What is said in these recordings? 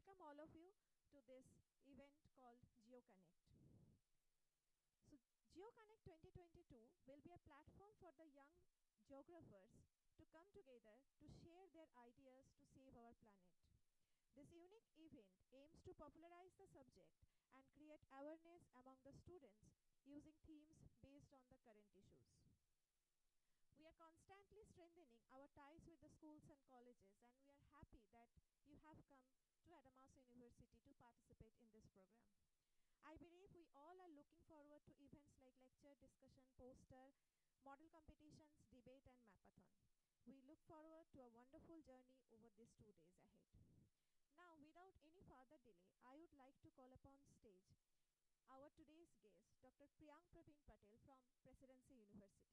welcome all of you to this event called Geo Connect. So Geo Connect 2022 will be a platform for the young geographers to come together to share their ideas to save our planet. This unique event aims to popularize the subject and create awareness among the students using themes based on the current issues. We are constantly strengthening our ties with the schools and colleges, and we are happy that you have come to Adamasu University to participate in this program. I believe we all are looking forward to events like lecture, discussion, poster, model competitions, debate, and mapathon. We look forward to a wonderful journey over these 2 days ahead. Now, without any further delay, I would like to call upon stage our today's guest, Dr. Priyank Praveen Patel from Presidency University.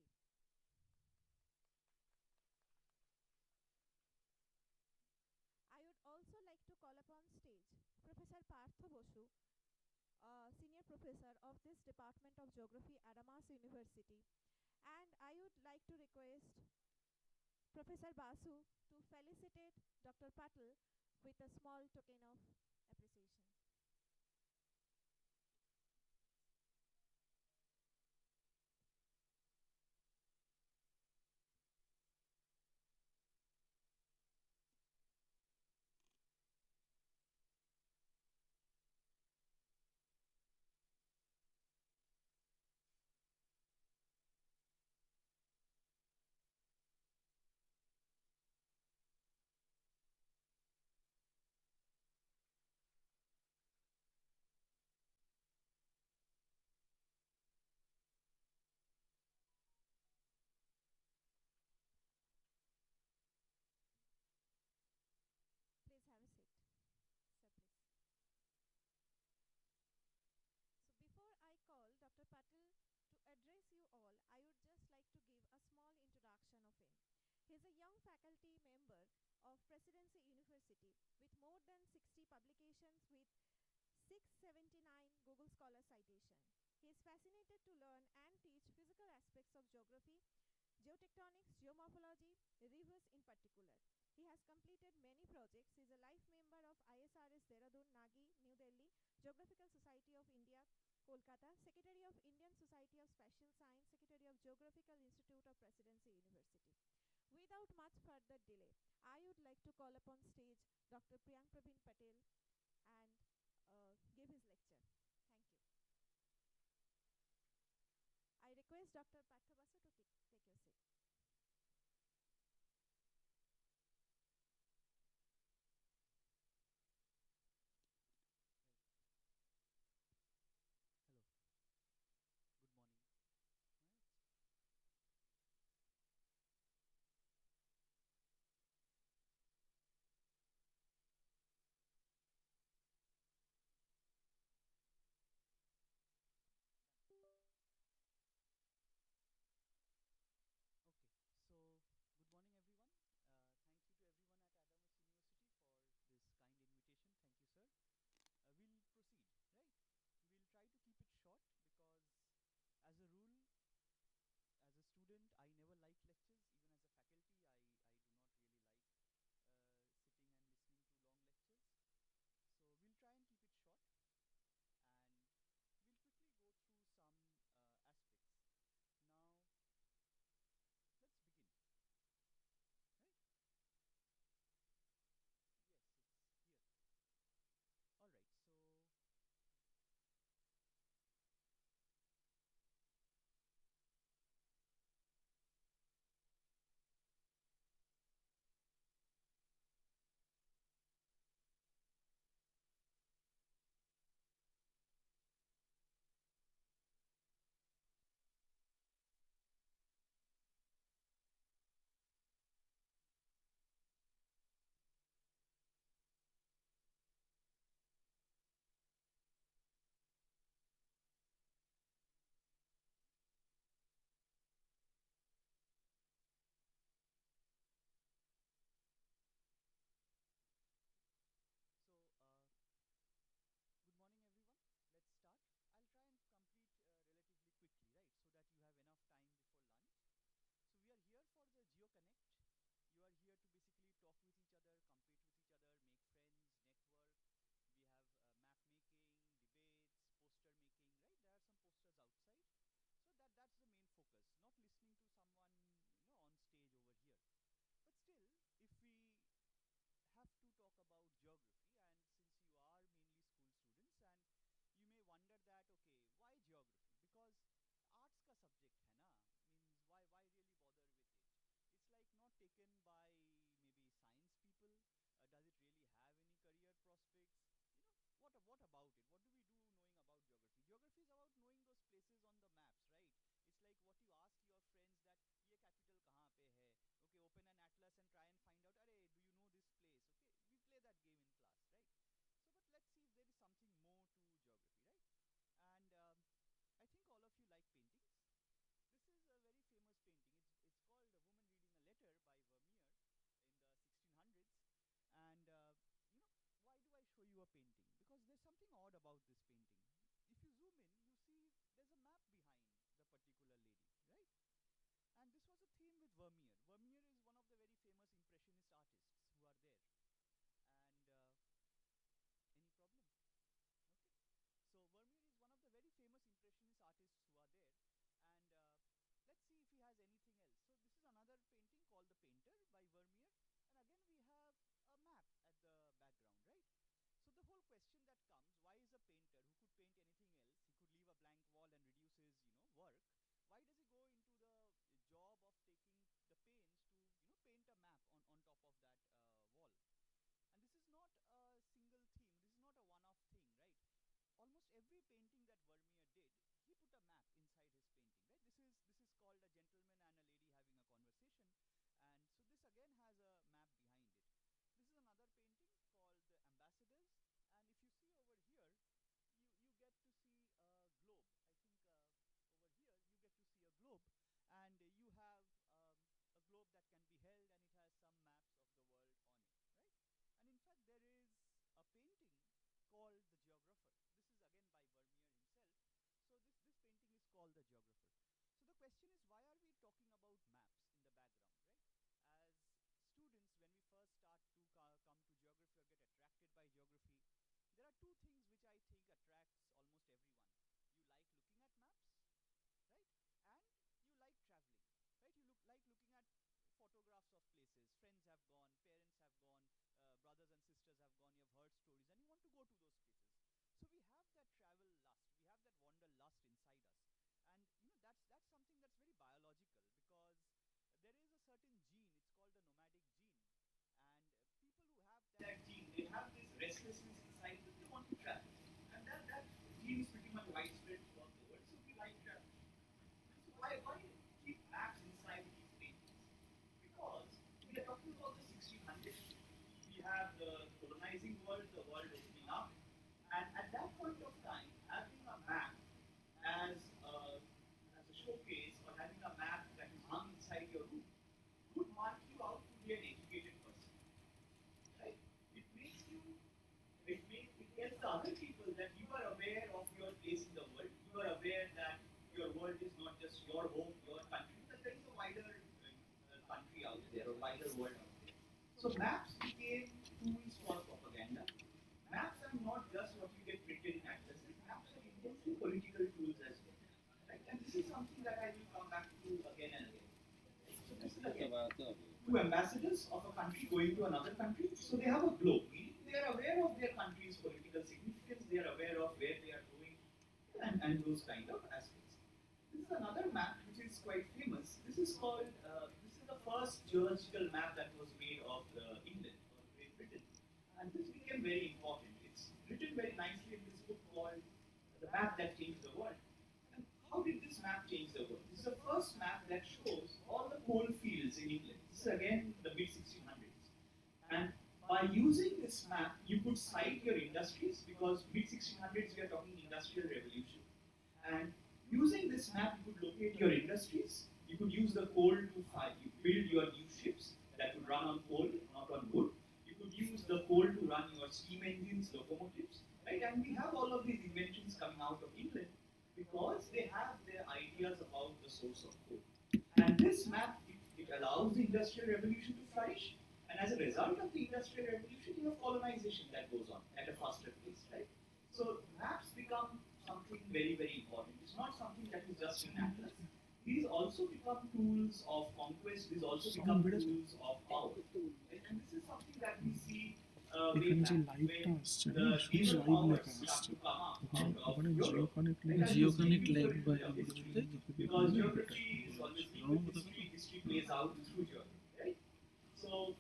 I would also like to call upon stage Professor Partho Bosu, Senior Professor of this Department of Geography at Adamasu University. And I would like to request Professor Basu to felicitate Dr. Patel with a small token of appreciation. Please have a seat. Sir, please. So before I call Dr. Patel to address you all, I would just like to give a small introduction of him. He is a young faculty member of Presidency University with more than 60 publications with 679 Google Scholar citation. He is fascinated to learn and teach physical aspects of geography, geotectonics, geomorphology, rivers in particular. He has completed many projects. He is a life member of ISRS Dehradun, Nagi, New Delhi, Geographical Society of India, Kolkata, Secretary of Indian Society of Spatial Science, Secretary of Geographical Institute of Presidency University. Without much further delay, I would like to call upon stage Dr. Priyank Praveen Patel and give his lecture. Thank you. I request Dr. Partho Basu to take your seat. Right. Hello. Good morning. Right. taken by maybe science people? Does it really have any career prospects? What about it? What do we do knowing about geography? Geography is about knowing those places on the maps, right? It's like what you ask your friends that ये capital कहाँ पे है? Okay, open an atlas and try and find out. अरे, do you know this place? Okay, we play that game in class, right? So, but let's see if there is something more to geography, right? And I think all of you like paintings. This is a very famous painting. It's called A Woman Reading a Letter by Vermeer in the 1600s. And why do I show you a painting? Because there's something odd about this painting. If you zoom in, you see there's a map behind the particular lady, right? And this was a theme with Vermeer. Vermeer is one of the very famous impressionist artists who are there. And any problem? Okay. So Vermeer is one of the very famous impressionist artists who are there, and let's see if he has anything else. So this is another painting called The Painter by Vermeer, and again we have a map at the background, right? So the whole question that comes, why is a painter who could paint anything else, he could leave a blank wall and reduce his, work, why does he go into the job of taking the paints to, paint a map on top of that wall? And this is not a single theme, this is not a one-off thing, right? Almost every painting that Vermeer did, he put a map inside his painting, right? This is called A Gentleman and a Lady Having a Conversation, and so this again has a map behind it. This is another painting called The Ambassadors, and if you see over here, you get to see a globe. I think over here you get to see a globe, and you have a globe that can be held, and it has some maps of the world on it, right? And in fact, there is a painting called The Geographer. This is again by Vermeer himself. So this painting is called The Geographer. So the question is, why are we talking about maps in the background, right? As students, when we first start to come to geography or get attracted by geography, there are two things which I think attracts almost everyone. You like looking at maps, right? And you like traveling, right? You like looking at photographs of places. Friends have gone, parents have gone, brothers and sisters have gone. You have heard stories, and you want to go to those places. So we have that travel lust, we have that wander lust inside us, and that's something that's very biological, because there is a certain gene. It's called the nomadic gene, and people who have that gene, they have this restlessness inside that they want to travel, and that gene is pretty much widespread throughout the world. So we like travel. So why keep maps inside these paintings? Because we are talking about the 1600s. We have the colonizing world, the world opening up, and at that point of time, having a map as as a showcase, or having a map that is hung inside your room, would mark you out to be an educated person, right? It makes you, it tells the other people that you are aware of your place in the world. You are aware that your world is not just your home, your country, but there is a wider country out there, a wider world out there. So maps became tools for propaganda. Maps are not just what you get printed in atlases. Maps are intensely political tools as well. Right? And this is something that I will come back to again and again. So this is again two ambassadors of a country going to another country. So they have a globe. They are aware of their country's political significance. They are aware of where they are going, and those kind of aspects. This is another map which is quite famous. This is called. This is the first geological map that was made of England or Great Britain, and this became very important. It's written very nicely in this book called "The Map That Changed the World." And how did this map change the world? This is the first map that shows all the coal fields in England. This is again the mid 1600s. And by using this map, you could cite your industries, because mid 1600s we are talking industrial revolution. And using this map, you could locate your industries. You could use the coal to build your new ships that would run on coal, not on wood. You could use the coal to run your steam engines, locomotives, right? And we have all of these inventions coming out of England because they have their ideas about the source of coal. And this map, it allows the industrial revolution to flourish. And as a result of the industrial revolution, you have colonization that goes on at a faster pace, right? So maps become something very, very important. It's not something that is just an atlas. These also become tools of conquest. These also become tools of power. And this is something that we see way back when the naval powers start to come up out of Europe. Geo Connect like by Because geography is always linked with history. History plays out through geography, right? So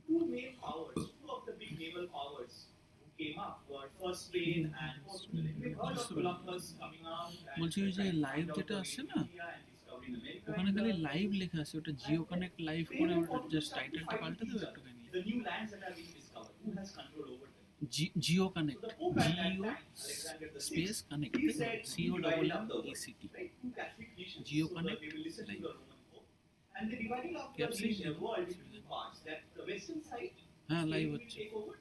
two of the big naval powers who came up were first Spain and Portugal. And we've heard of Columbus coming out and বলছি ওই যে trying to live find out যেটা the way আসছে to না India and discovering America ওখানে in খালি the live process. লেখা আছে ওটা Jio And then connect live Spain করে and ওটা Portugal জাস্ট start to টাইটেলটা fight পাল্টে with দেবো each other. একটুখানি The new lands that are being discovered, who has control over them? জিও So connect the Pope at that জিও time, Alexander the space Sixth, connect he তাই said তো he সিও double divided এন up the ই world, C T right? Two Catholic nations, জিও so that connect they will listen to live the Roman Pope. And they divided up the capsize দেখো world into two parts. That the western side, হ্যাঁ live Spain will হচ্ছে take over,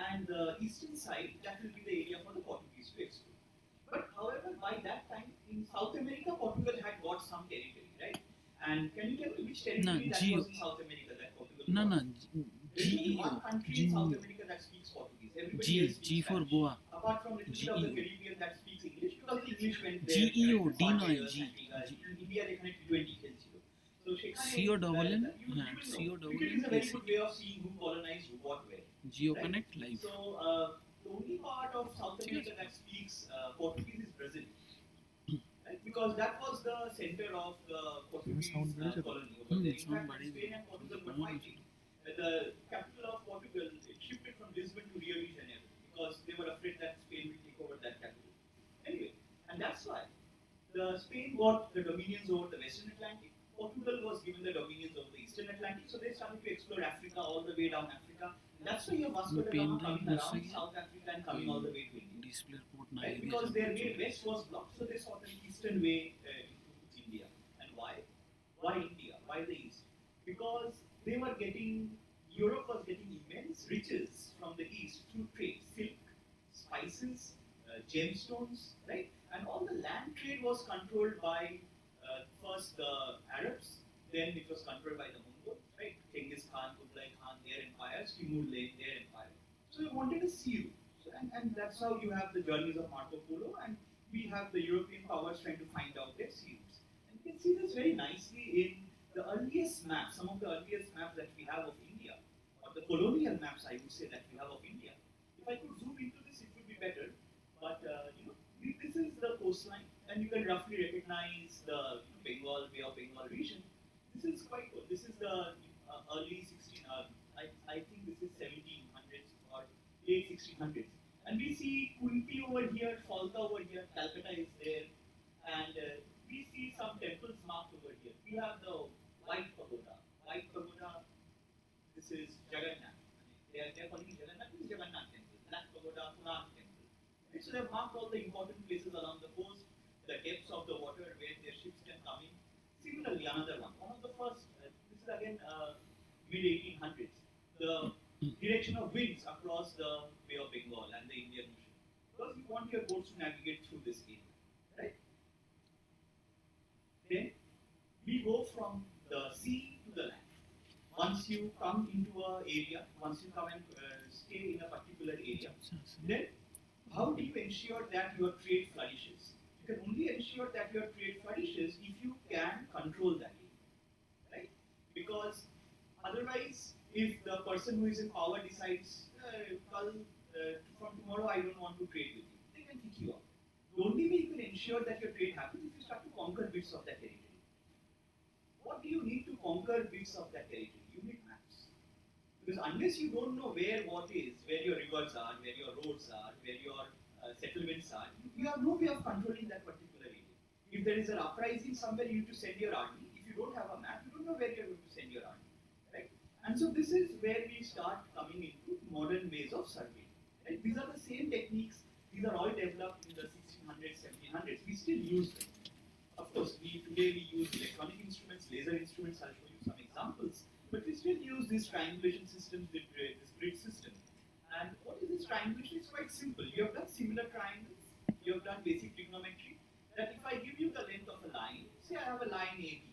and the eastern side, that will be the area for the Portuguese to explore. But however, by that time in South America, Portugal had got some territory, right? And can you tell me which না territory that Jio was in South America that Portugal না got? না There is only GEO one country in South GEO America that speaks Portuguese. Everybody G else G speaks for Spanish. Goa Apart from little bit of the GEO Caribbean that speaks English, because the English went there. GEO correct, D নয় Barbados, জি Antigua, India এখানে T20 খেলছিল। So সেখানে CO double N you হ্যাঁ will know. CO double Cricket N is a very good way of seeing who colonized what where. Jio Right? Connect live So the only part of South America that speaks Portuguese is Brazil. Right? Because that was the center of the Portuguese colony over there. In fact, Spain and Portugal were fighting. The capital of Portugal, it shifted from Lisbon to Rio de Janeiro because they were afraid that Spain will take over that capital. Anyway, and that's why the Spain got the dominions over the Western Atlantic. Portugal was given the dominions over the Eastern Atlantic, so they started to explore Africa all the way down Africa. And that's why you have Vasco da Gama coming around South Africa and coming all the way to India. ডিসপ্লের port না Right? Because their way west was blocked, so they sought an eastern way into India. And why? Why India? Why the east? Because they were getting, Europe was getting immense riches from the east through trade, silk, spices, gemstones, right? And all the land trade was controlled by first the Arabs, then it was controlled by the Mongols, right? Genghis Khan, Kublai Khan, their empires, Timur Lenk, their empire. So they wanted a sea route. So, and that's how you have the journeys of Marco Polo, and we have the European powers trying to find out their sea routes. And you can see this very nicely in the earliest maps, some of the earliest maps that we have of India, or the colonial maps I would say that we have of India. If I could zoom into this, it would be better. But this is the coastline, and you can roughly recognize the Bengal, Bay of Bengal region. This is quite good. This is the early 16. I think this is 1700s or late 1600s. And we see Kunti over here, Falta over here, Calcutta is there, and we see some temples marked over here. We have the White Pagoda. White Pagoda, this is Jagannath. They are calling it Jagannath. This is Jagannath temple. Black Pagoda, Puran temple. Right? So they have marked all the important places along the coast, the depths of the water where their ships can come in. Similarly, another one of the first, this is again mid 1800s, the direction of winds across the Bay of Bengal and the Indian Ocean. Because you want your boats to navigate through this area, right? Then we go from the sea to the land. Once you come into an area, once you come and stay in a particular area, then how do you ensure that your trade flourishes? You can only ensure that your trade flourishes if you can control that area, right? Because otherwise, if the person who is in power decides, from tomorrow I don't want to trade with you, they can kick you out. The only way you can ensure that your trade happens is if you start to conquer bits of that territory. What do you need to conquer bits of that territory? You need maps. Because unless you don't know where what is, where your rivers are, where your roads are, where your settlements are, you have no way of controlling that particular area. If there is an uprising somewhere, you need to send your army. If you don't have a map, you don't know where you're going to send your army. Right? And so this is where we start coming into modern ways of surveying. Right? These are the same techniques. These are all developed in the 1600s, 1700s. We still use them. Of course, today we use electronic instruments, laser instruments. I'll show you some examples. But we still use these triangulation systems, this grid system. And what is this triangulation? It's quite simple. You have done similar triangles. You have done basic trigonometry. That if I give you the length of a line, say I have a line AB,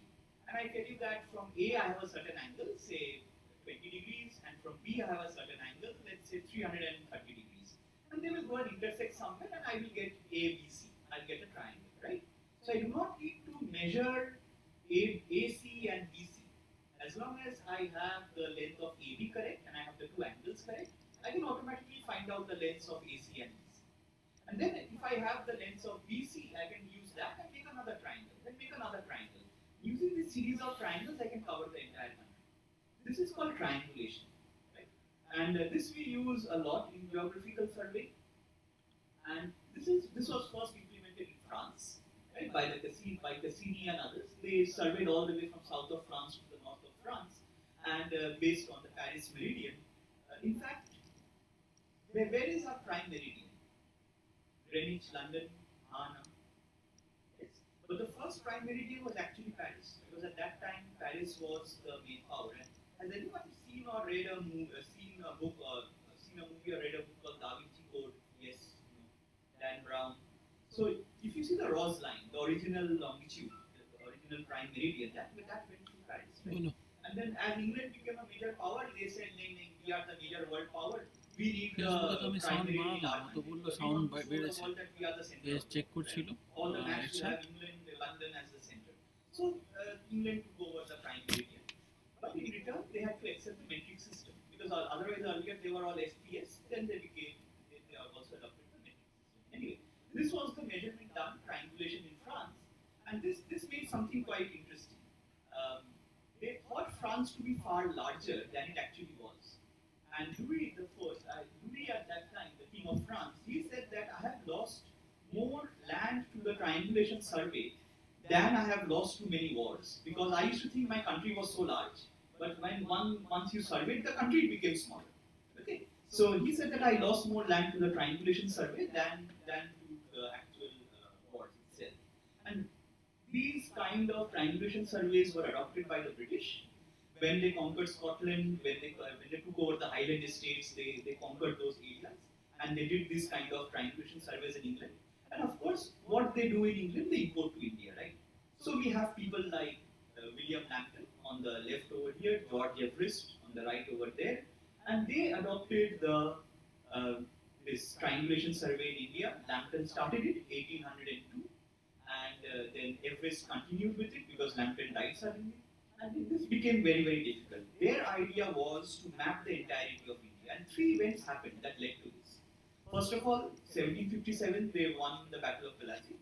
and I tell you that from A I have a certain angle, say 20 degrees, and from B I have a certain angle, let's say 330 degrees. And they will go and intersect somewhere, and I will get ABC. I'll get a triangle, right? So I do not need to measure AC and BC. As long as I have the length of AB correct and I have the two angles correct, I can automatically find out the lengths of AC and BC. And then if I have the lengths of BC, I can use that and make another triangle, then make another triangle. Using this series of triangles, I can cover the entire country. This is called triangulation, right? And this we use a lot in geographical survey. And this was first implemented in France, right, by Cassini and others. They surveyed all the way from south of France to the north of France, and based on the Paris meridian. In fact, where is our prime meridian? Greenwich, London, Hana. Yes. But the first prime meridian was actually Paris, because at that time Paris was the main power. And has anyone seen or read a seen a book or seen a movie or read a book called Da Vinci Code? Yes, Dan Brown. So if you see the Ross line, the original longitude, the original prime meridian, that went to Paris, right? And then as England became a major power, they said, we are the major world power. We need the prime meridian large. So we want to show the world that we are the center. Right? All the maps will have England, London as the center. So England took over the prime meridian. But in return, they had to accept the metric system, because otherwise earlier they were all FPS. Then they also adopted the metric system. Anyway, this was the measurement done, triangulation in France, and this made something quite interesting. They thought France to be far larger than it actually was. And Louis the First, Louis at that time, the king of France, he said that I have lost more land to the triangulation survey than I have lost to many wars, because I used to think my country was so large, but once you surveyed the country, it became smaller. Okay, so he said that I lost more land to the triangulation survey than to the actual wars itself. And these kind of triangulation surveys were adopted by the British when they conquered Scotland, when they took over the Highland estates. They conquered those areas, and they did this kind of triangulation surveys in England. And of course, what they do in England, they import to India, right? So we have people like William Lambton on the left over here, George Everest on the right over there, and they adopted uh, this triangulation survey in India. Lambton started it 1802, and then Everest continued with it because Lambton died suddenly. And this became very, very difficult. Their idea was to map the entirety of India, and three events happened that led to this. First of all, 1757, they won the Battle of Plassey,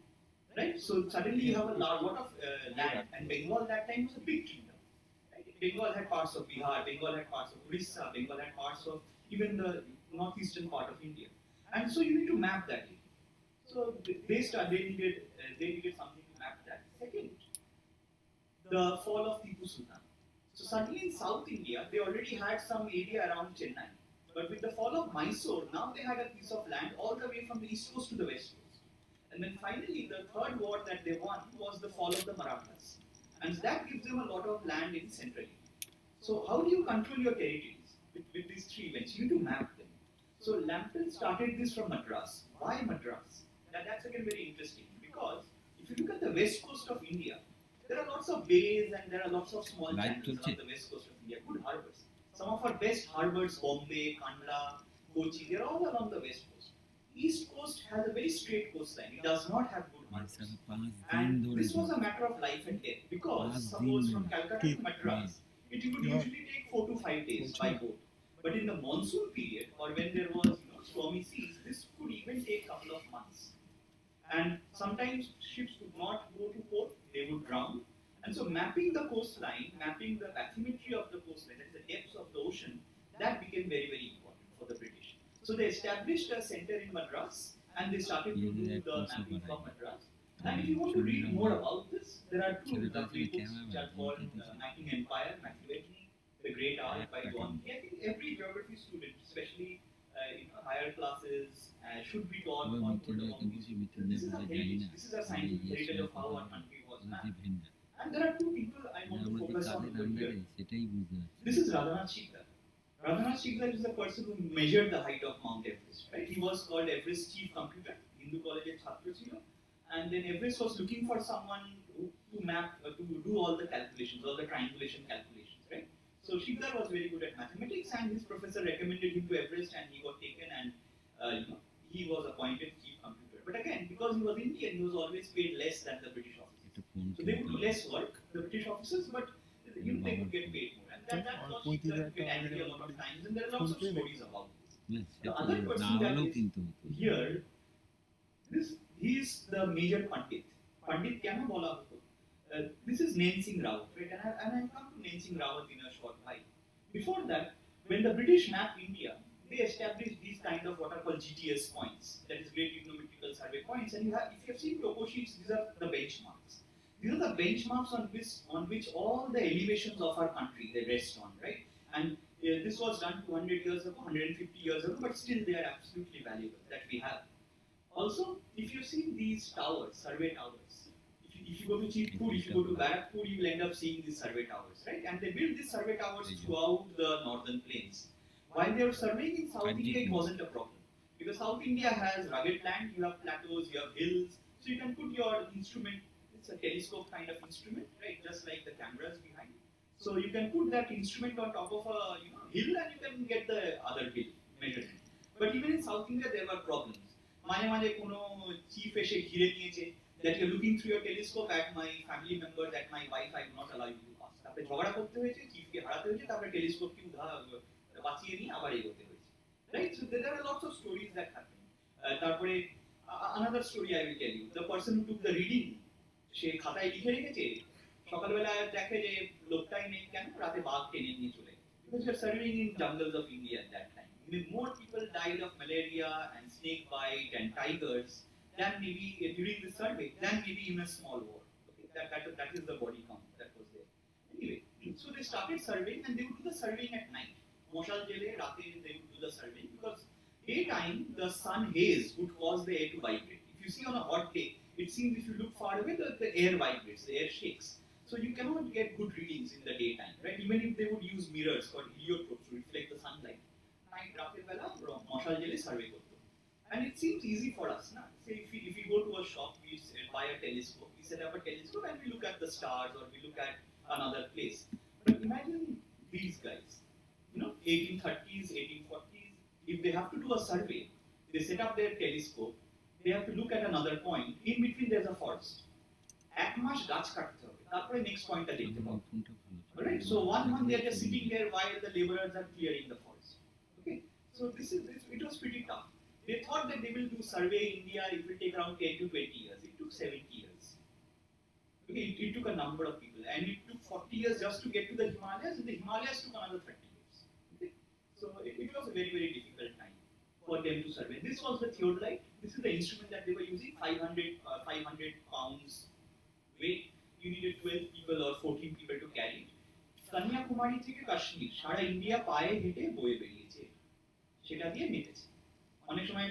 right? So suddenly you have a lot of land, and Bengal that time was a big kingdom. Right? Bengal had parts of Bihar, Bengal had parts of Orissa, Bengal had parts of even the northeastern part of India, and so you need to map that area. So they needed something to map that. Second, the fall of Tipu Sultan. So suddenly in South India, they already had some area around Chennai. But with the fall of Mysore, now they had a piece of land all the way from the east coast to the west coast. And then finally, the third war that they won was the fall of the Marathas. And that gives them a lot of land in central India. So how do you control your territories with these three events? You need to map them. So Lambton started this from Madras. Why Madras? That's again very interesting, because if you look at the west coast of India, there are lots of bays and there are lots of small channels along the west coast of India, good harbors. Some of our best harbors, Bombay, Kandla, Kochi, they're all along the west coast. East coast has a very straight coastline. It does not have good harbors. And this was a matter of life and death, because suppose from Calcutta to Madras, it would usually take 4 to 5 days by boat. But in the monsoon period, or when there was stormy seas, this could even take a couple of months. And sometimes ships could not go to port, they would drown. And so mapping the coastline, mapping the bathymetry of the coastline, that is the depths of the ocean, that became very, very important for the British. So they established a center in Madras, and they started to do the mapping from Madras. And if you want to read more about this, there are two lovely books which are called Mapping Empire, Machiavelli, The Great Art by John Key. I think every geography student, especially higher classes, should be taught on this is a heritage. This is a scientific heritage of how our country was mapped. And there are two people I want to focus on here. This is Radhanath Shikdar. Radhanath Shikdar is the person who measured the height of Mount Everest. Right? He was called Everest's chief computer, Hindu College at Chhatrasilo. And then Everest was looking for someone to map, to do all the calculations, all the triangulation calculations, right? So Shikdar was very good at mathematics, and his professor recommended him to Everest, and he got taken, and he was appointed chief computer. But again, because he was Indian, he was always paid less than the British officers. So they would do less work, the British officers, but they would get paid more. And that caused Shikdar to get angry a lot of times, and there are lots of stories about this. The other person that is here, he is the major Pandit. Pandit क्या ना बोला होतो? This is Nain Singh Rawat, right? And I come to Nain Singh Rawat in a short while. Before that, when the British mapped India, they established these kind of what are called GTS points, that is Great Trigonometrical Survey points. And if you have seen topo sheets, these are the benchmarks. These are the benchmarks on which all the elevations of our country they rest on, right? And this was done 200 years ago, 150 years ago, but still they are absolutely valuable that we have. Also, if you've seen these towers, survey towers, if you go to Chitpur, if you go to Barakpur, you will end up seeing these survey towers, right? And they built these survey towers throughout the northern plains. While they were surveying in South India, it wasn't a problem. Because South India has rugged land, you have plateaus, you have hills, so you can put your instrument, it's a telescope kind of instrument, right? Just like the cameras behind. So you can put that instrument on top of a hill and you can get the other hill measurement. But even in South India, there were problems. মাঝে মাঝে কোনো chief এসে ঘিরে নিয়েছে that you're looking through your telescope at my family members, at my wife, I will not allow you to pass. তারপরে ঝগড়া করতে হয়েছে, চিফকে হারাতে হয়েছে, তারপরে টেলিস্কোপকে বাঁচিয়ে নিয়ে আবার এগোতে হয়েছে, right? So there are lots of stories that happen. তারপরে another story I will tell you. The person who took the reading, সে খাতায় লিখে রেখেছে, সকালবেলা দেখে যে লোকটাই নেই, কেন রাতে বাঘ টেনে নিয়ে চলে গেছে. Because we are surveying in jungles of India at that time. More people died of malaria and snake bite and tigers than maybe during the survey, than maybe in a small war. Okay? That is the body count that was there. Anyway, so they started surveying and they would do the surveying at night. Moshal jele, rate they would do the surveying because daytime the sun haze would cause the air to vibrate. If you see on a hot day, it seems if you look far away, the air vibrates, the air shakes. So you cannot get good readings in the daytime, right? Even if they would use mirrors called heliotropes to reflect the sunlight. Night রাতের বেলা মশাল জেলে survey করতো. And it seems easy for us, na? Say if we go to a shop, we buy a telescope, we set up a telescope and we look at the stars or we look at another place. But imagine these guys, 1830s, 1840s, if they have to do a survey, they set up their telescope, they have to look at another point, in between there's a forest. এক মাস গাছ কাটতে হবে, তারপরে next point দেখতে পাবো. Alright, so 1 month they are just sitting there while the laborers are clearing the forest. Okay, so it was pretty tough. They thought that they will do survey in India, it will take around 10 to 20 years. It took 70 years. Okay, it took a number of people, and it took 40 years just to get to the Himalayas, and the Himalayas took another 30 years. Okay, so it was a very, very difficult time for them to survey. This was the theodolite. This is the instrument that they were using, 500 pounds weight. You needed 12 people or 14 people to carry it. Kanyakumari থেকে কাশ্মীর সারা India পায়ে হেঁটে বয়ে বেরিয়েছে, সেটা দিয়ে মেপেছে. অনেক সময়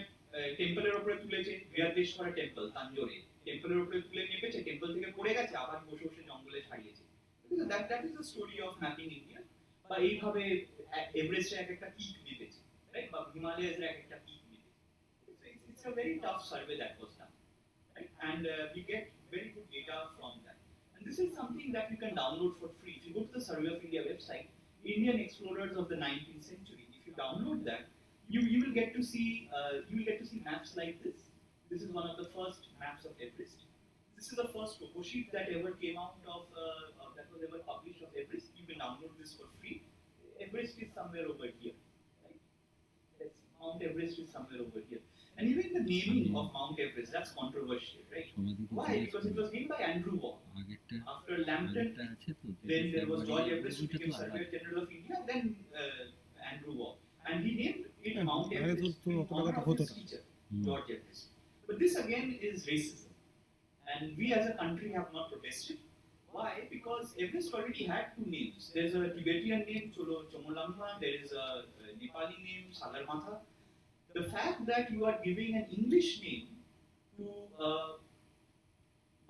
টেম্পলের উপরে তুলেছে, বৃহদেশ্বর টেম্পল তাঞ্জোরে, টেম্পলের উপরে তুলে মেপেছে, টেম্পল থেকে পড়ে গেছে, আবার বসে বসে জঙ্গলে ছাড়িয়েছে. That is the story of mapping India. বা এইভাবে এভারেস্টের এক একটা পিক মেপেছে, রাইট? বা হিমালয়ের এক একটা pick মেপেছে. It's a very tough survey that was done, right? And we get very good data from that. And this is something that you can download for free. If you go to the Survey of India website, Indian explorers of the 19th century, if you download that, you will get to see maps like this. This is one of the first maps of Everest. This is the first topo sheet that ever came out that was ever published of Everest. You can download this for free. Everest is somewhere over here, right? Mount Everest is somewhere over here. And even the naming of Mount Everest, that's controversial, right? Why? Because it was named by Andrew Waugh. After Lambton, then there was George Everest, who became Surveyor General of India, then Andrew Waugh. And he named it Mount Everest in honor of his teacher, George Everest. But this again is racism. And we as a country have not protested. Why? Because Everest already had two names. There's a Tibetan name, Chomolungma, there is a Nepali name, Sagarmatha. The fact that you are giving an English name to a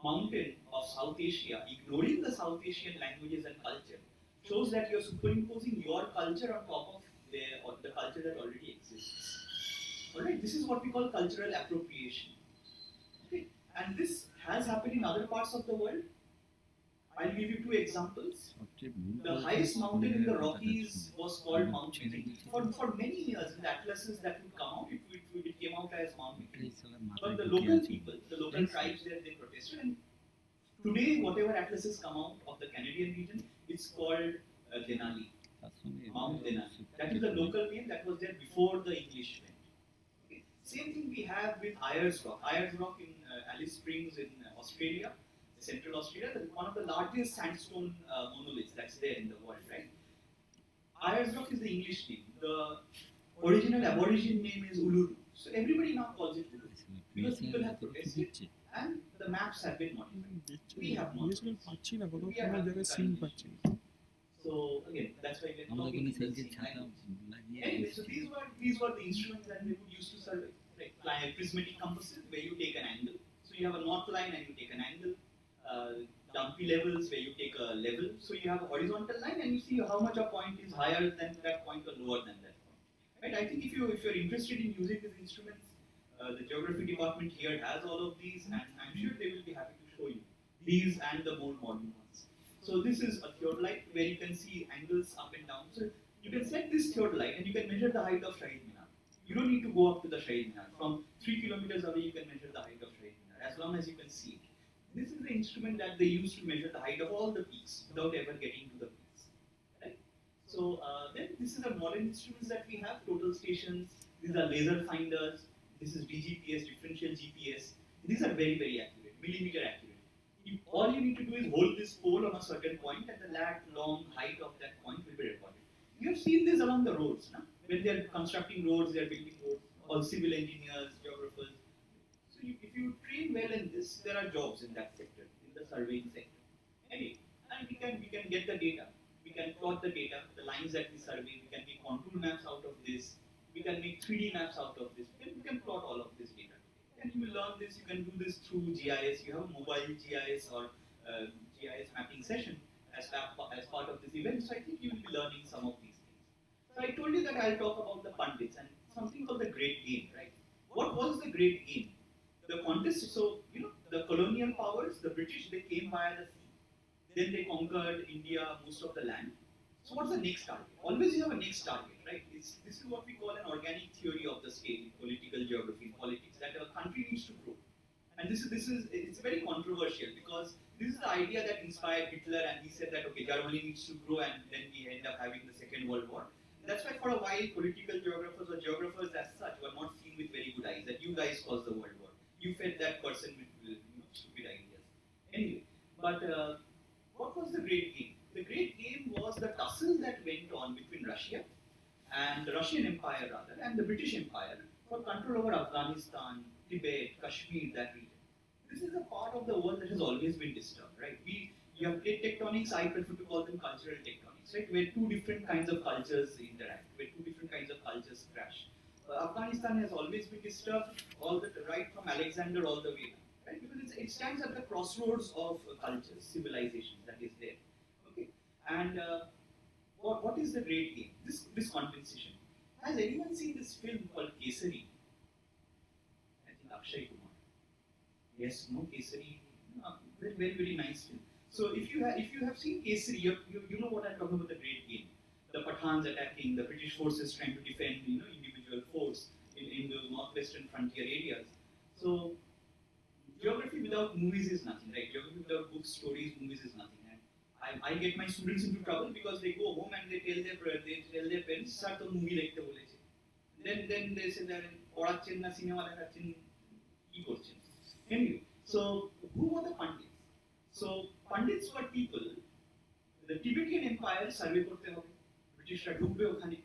mountain of South Asia, ignoring the South Asian languages and culture, shows that you are superimposing your culture on top of the culture that already exists. Alright, this is what we call cultural appropriation. Okay, and this has happened in other parts of the world. I'll give you two examples. The highest mountain in the Rockies was called Mount Fuji. For many years, in the atlases that would come out, it came out as Mount Fuji. But the local people, the local tribes there, they protested. And today, whatever atlases come out of the Canadian region, it's called Denali, Mount Denali. That is the local name that was there before the English went. Okay. Same thing we have with Ayers Rock. Ayers Rock in Alice Springs in Australia. Central Australia, one of the largest sandstone monoliths that's there in the world, right? Ayers Rock is the English name. The original Aborigine name is Uluru. So everybody now calls it Uluru because people have protested and the maps have been modified. We have not. We are having Triangulation. So again, that's why we're talking in the same language. Anyway, so these were the instruments that they would use to survey, like prismatic compasses, where you take an angle. So you have a north line and you take an angle. Dumpy levels, where you take a level. So you have a horizontal line and you see how much a point is higher than that point or lower than that point. Right? I think if you're interested in using these instruments, the geography department here has all of these, and I'm sure they will be happy to show you these and the more modern ones. So this is a theodolite where you can see angles up and down. So you can set this theodolite and you can measure the height of Shahid Minar. You don't need to go up to the Shahid Minar. From 3 kilometers away, you can measure the height of Shahid Minar as long as you can see it. This is the instrument that they use to measure the height of all the peaks without ever getting to the peaks. Right? So then this is the modern instruments that we have, total stations. These are laser finders. This is DGPS, differential GPS. These are very, very accurate, millimeter accurate. All you need to do is hold this pole on a certain point and the lat, long, height of that point will be recorded. You have seen this along the roads. No? When they are constructing roads, they are building roads. All civil engineers, geographers. So if you train well in this, there are jobs in that sector, in the surveying sector. Anyway, and we can get the data. We can plot the data, the lines that we survey. We can make contour maps out of this. We can make 3D maps out of this. We can plot all of this data. And you will learn this. You can do this through GIS. You have a mobile GIS or GIS mapping session as part of this event. So I think you will be learning some of these things. So I told you that I'll talk about the pundits and something called the Great Game, right? What was the Great Game? The contest, so the colonial powers, the British, they came via the sea. Then they conquered India, most of the land. So what's the next target? Always you have a next target, right? This is what we call an organic theory of the state in political geography, in politics, that a country needs to grow. And this is it's very controversial because this is the idea that inspired Hitler, and he said that okay, Germany needs to grow, and then we end up having the Second World War. And that's why for a while political geographers or geographers as such were not seen with very good eyes. That you guys caused the World War. You fed that person with stupid ideas. Anyway, but what was the Great Game? The Great Game was the tussle that went on between Russia and the Russian Empire rather, and the British Empire for control over Afghanistan, Tibet, Kashmir, that region. This is a part of the world that has always been disturbed, right? You have plate tectonics. I prefer to call them cultural tectonics, right? Where two different kinds of cultures interact, where two different kinds of cultures crash. Afghanistan has always been disturbed, right from Alexander all the way down, right? Because it stands at the crossroads of cultures, civilizations that is there. Okay, and what is the Great Game? This compensation. Has anyone seen this film called Kesari? I think Akshay Kumar. Yes, no Kesari. Very, very, very nice film. So if you have seen Kesari, you know what I'm talking about, the Great Game. The Pathans attacking, the British forces trying to defend individual force in those northwestern frontier areas. So geography without movies is nothing, right? Geography without books, stories, movies is nothing. And I get my students into trouble because they go home and they tell their parents, "Sir, to movie dekhte boleche." Then they say that পড়াচ্ছেন না cinema দেখাচ্ছেন কি করছেন. Anyway, so who were the Pandits? So Pandits were people. The Tibetan Empire survey করতে হবে, ব্রিটিশরা ঢুকবে ওখানে.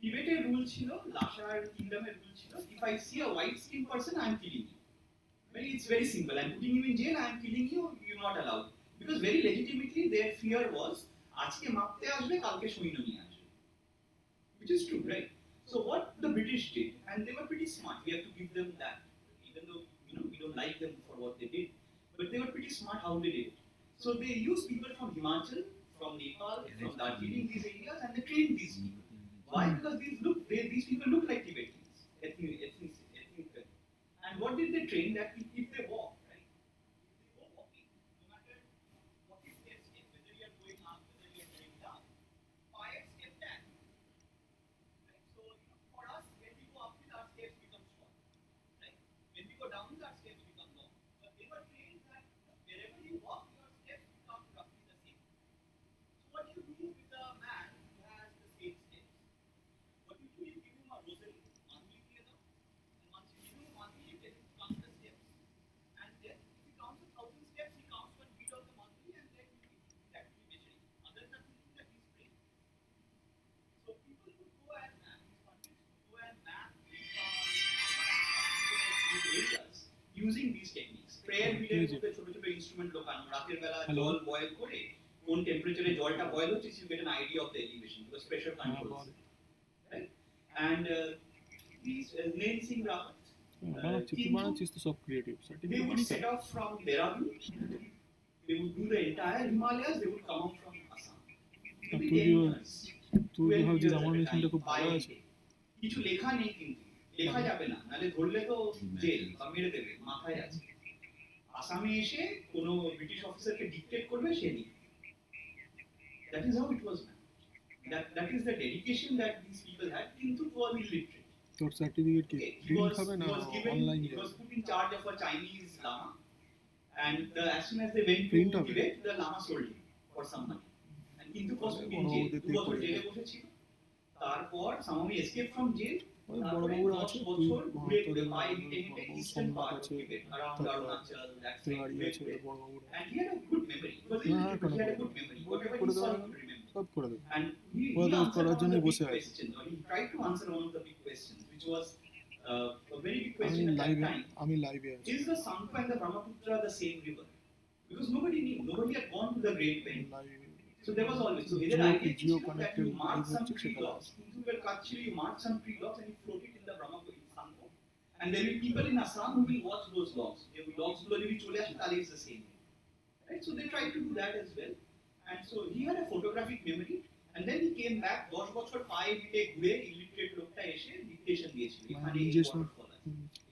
টিবেটের রুল ছিল, লাসার কিংডমের রুল ছিল, if I see a white skinned person, I am killing you. Well, it's very simple. I'm putting you in jail, I am killing you, you're not allowed. Because very legitimately their fear was, আজকে মাপতে আসবে, কালকে সৈন্য নিয়ে আসবে. Which is true, right? So what the British did, and they were pretty smart, we have to give them that, even though we don't like them for what they did, but they were pretty smart how they did it. So they used people from Himachal, from Nepal, from Darjeeling, these areas, and they trained these people. Why? Because these people look like Tibetans, ethnic. And what did they train? That if they walk, right? If they go walking, no matter what is their step, whether you are going up, whether you are going down, 5 step that. Right? So for us, when we go up, our steps become short. Right? When we go down, our steps become long. But they were trained that wherever you walk, your steps become roughly the same. So what you do with a man who has the same steps? What you do is give him a rosary, monthly together, and once you give him monthly, you tell him to count the steps. And then if he counts 1,000 steps, he counts one beat of the monthly, and then he's actually measuring. Other than that, he's praying. using these techniques. Prayer wheel মধ্যে ছোট ছোট instrument লোকানো, রাতের বেলা জল boil করে কোন টেম্পারেচারে জলটা boil হচ্ছে, you get an idea of the elevation because pressure controls, right? And these Nansing Rawat, they would set off from Dehradun, they would do the entire Himalayas, they would come up from Assam. Maybe 10 years, 12 years at a time, by কিছু লেখা নেই, কিন্তু লেখা যাবে না, নাহলে ধরলে তো জেল বা মেরে দেবে, মাথায় আছে। আসামে এসে কোনো ব্রিটিশ অফিসারকে ডিকটেট করবে, সে লিখবে। That is how it was, man. That is the dedication that these people had. কিন্তু it was illiterate. তোর সার্টিফিকেট কি প্রিন্ট হবে না online? He was put in charge of a Chinese lama, and as soon as they went to Tibet, the lama sold him for some money. And কিন্তু was put in jail. 2 বছর জেলে বসেছিল। তারপর somehow he escaped from jail. বড় আছে ঘুরে ঘুরে পায়ে হেঁটে হেঁটে eastern part of Tibet, around Arunachal, that side. And he had a good memory. He had a good memory. Whatever he saw, he could remember. সব করে দেবে। And he answered one of the big questions, or he tried to answer one of the big questions, which was a very big question at that time. আমি লাইভে আছি। Is the Sangpa and the Brahmaputra the same river? Because nobody knew. Nobody had gone to the Great Bend. So there was always, so either idea Geo that Connect you mark some tree logs, you mark some tree logs and you float it in the Brahmaputra, Sangpa. And there will be people in Assam who will watch those logs. They will logs will chole ashe tale is the same. Right? So they tried to do that as well. And so he had a photographic memory, and then he came back 10 বছর পায়ে হেঁটে ঘুরে illiterate লোকটা এসে dictation দিয়েছিল, এখানে এই waterfall আছে,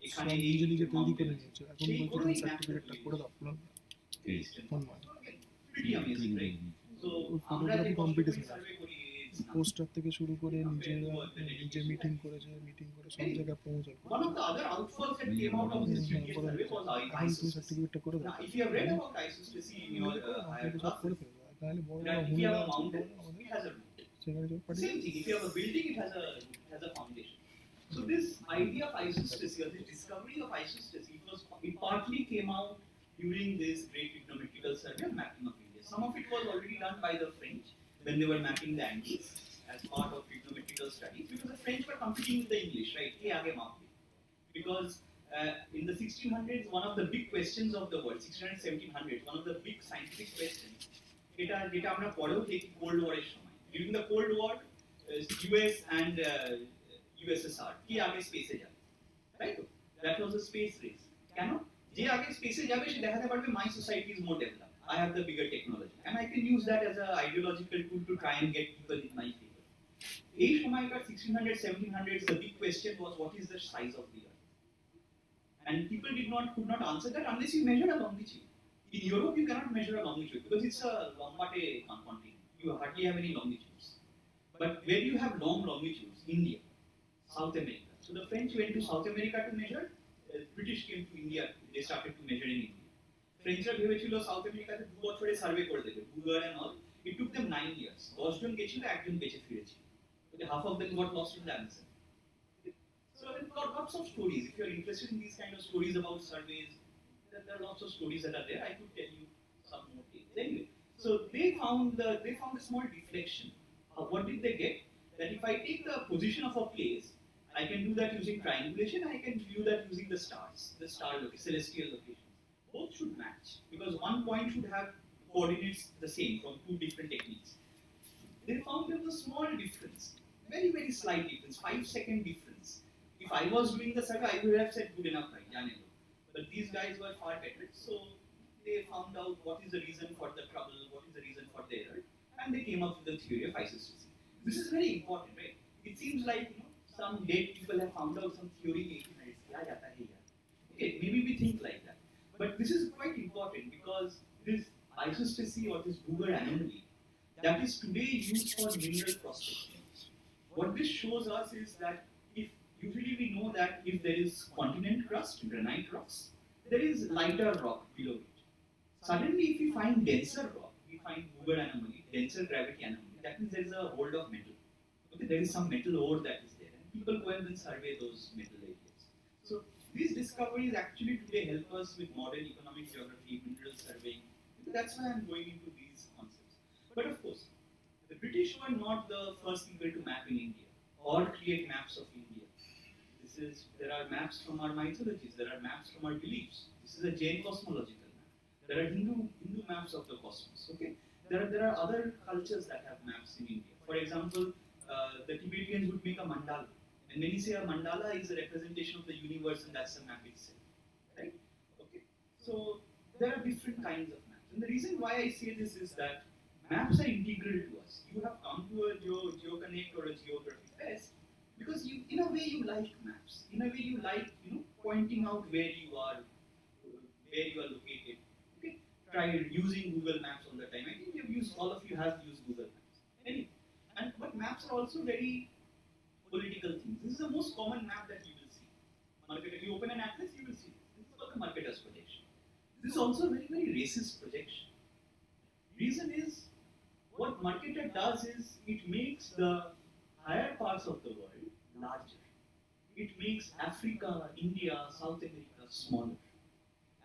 এখানে এই নিজে তৈরি করে নিয়েছে। এখন বলতে সার্টিফিকেটটা করে দাও পুরো pretty amazing, right? So photography competition poster থেকে শুরু করে নিজে মিটিং করেছে, মিটিং করে সব জায়গায় প্রমোশন করে। One of the other outfalls that came out of this previous survey was ISIS সার্টিফিকেটটা করে দাও। If you have read about ISIS in your higher classes, তাহলে বড় that if you have a mountain, it has a root. সেখানে যে Same thing, if you have a building, it has a foundation. So this idea of isostasy, or this discovery of isostasy, it partly came out during this great trigonometrical survey of mapping of India. Some of it was already done by the French when they were mapping the angles as part of trigonometrical studies, because the French were competing with the English, right? Because in the 1600s, one of the big questions of the world, 1600s, 1700s, one of the big scientific questions, যেটা আমরা পরেও দেখি cold ওয়ারের সময়, during the Cold War, US and USSR কি আগে স্পেসে যাবে, তাই তো? That was a space race. কেন? যে আগে স্পেসে যাবে সে দেখাতে পারবে my society is more developed, I have the bigger technology, and I can use that as a ideological tool to try and get people in my favor. এই সময়কার 1600s, 1700s, the big question was what is the size of the earth, and people could not answer that unless you measure a longitude. In Europe, you cannot measure a longitude because it's a Lombate continent. You hardly have any longitudes. But where you have long longitudes, India, South America. So the French went to South America to measure. British came to India. They started to measure in India. Frenchরা ভেবেছিল south আমেরিকাতে 2 বছরে survey করে দেবে, Google and all. It took them 9 years. 10 জন গেছিল, একজন বেঁচে ফিরেছিল. Half of them got lost in the Amazon. So there are lots of stories. If you are interested in these kind of stories about surveys, there are lots of stories that are there. I could tell you some more things. Anyway, so they found a small deflection. What did they get? That if I take the position of a place, I can do that using triangulation. I can do that using the stars, the star celestial locations. Both should match because one point should have coordinates the same from 2 different techniques. They found there was a small difference, very very slight difference, 5-second difference. If I was doing the survey, I would have said good enough, right? But these guys were far better, so they found out what is the reason for the trouble, what is the reason for the error, and they came up with the theory of isostasy. This is very important, right? It seems like some dead people have found out some theory. Okay, maybe we think like that, but this is quite important because this isostasy or this Google anomaly that is today used for mineral prospecting. What this shows us is that usually we know that if there is continent crust, granite rocks, there is lighter rock below it. Suddenly, if we find denser rock, we find Google anomaly, denser gravity anomaly, that means there is a hold of metal. Okay, there is some metal ore that is there, and people go and then survey those metal areas. So these discoveries actually today help us with modern economic geography, mineral surveying. That's why I'm going into these concepts. But of course, the British were not the first people to map in India or create maps of India. There are maps from our mythologies. There are maps from our beliefs. This is a Jain cosmological map. There are Hindu maps of the cosmos. Okay. There are other cultures that have maps in India. For example, the Tibetans would make a mandala, and many say a mandala is a representation of the universe, and that's the map itself. Right? Okay. So there are different kinds of maps, and the reason why I say this is that maps are integral to us. You have come to a Geo Connect or a Geography fest because you, in a way, you like maps. In a way, you like pointing out where you are located. Okay, try using Google Maps all the time. I think all of you have used Google Maps. Anyway, but maps are also very political things. This is the most common map that you will see. If you open an atlas, you will see this. This is called the marketer's projection. This is also a very, very racist projection. Reason is, what marketer does is it makes the higher parts of the world larger. It makes Africa, India, South America smaller.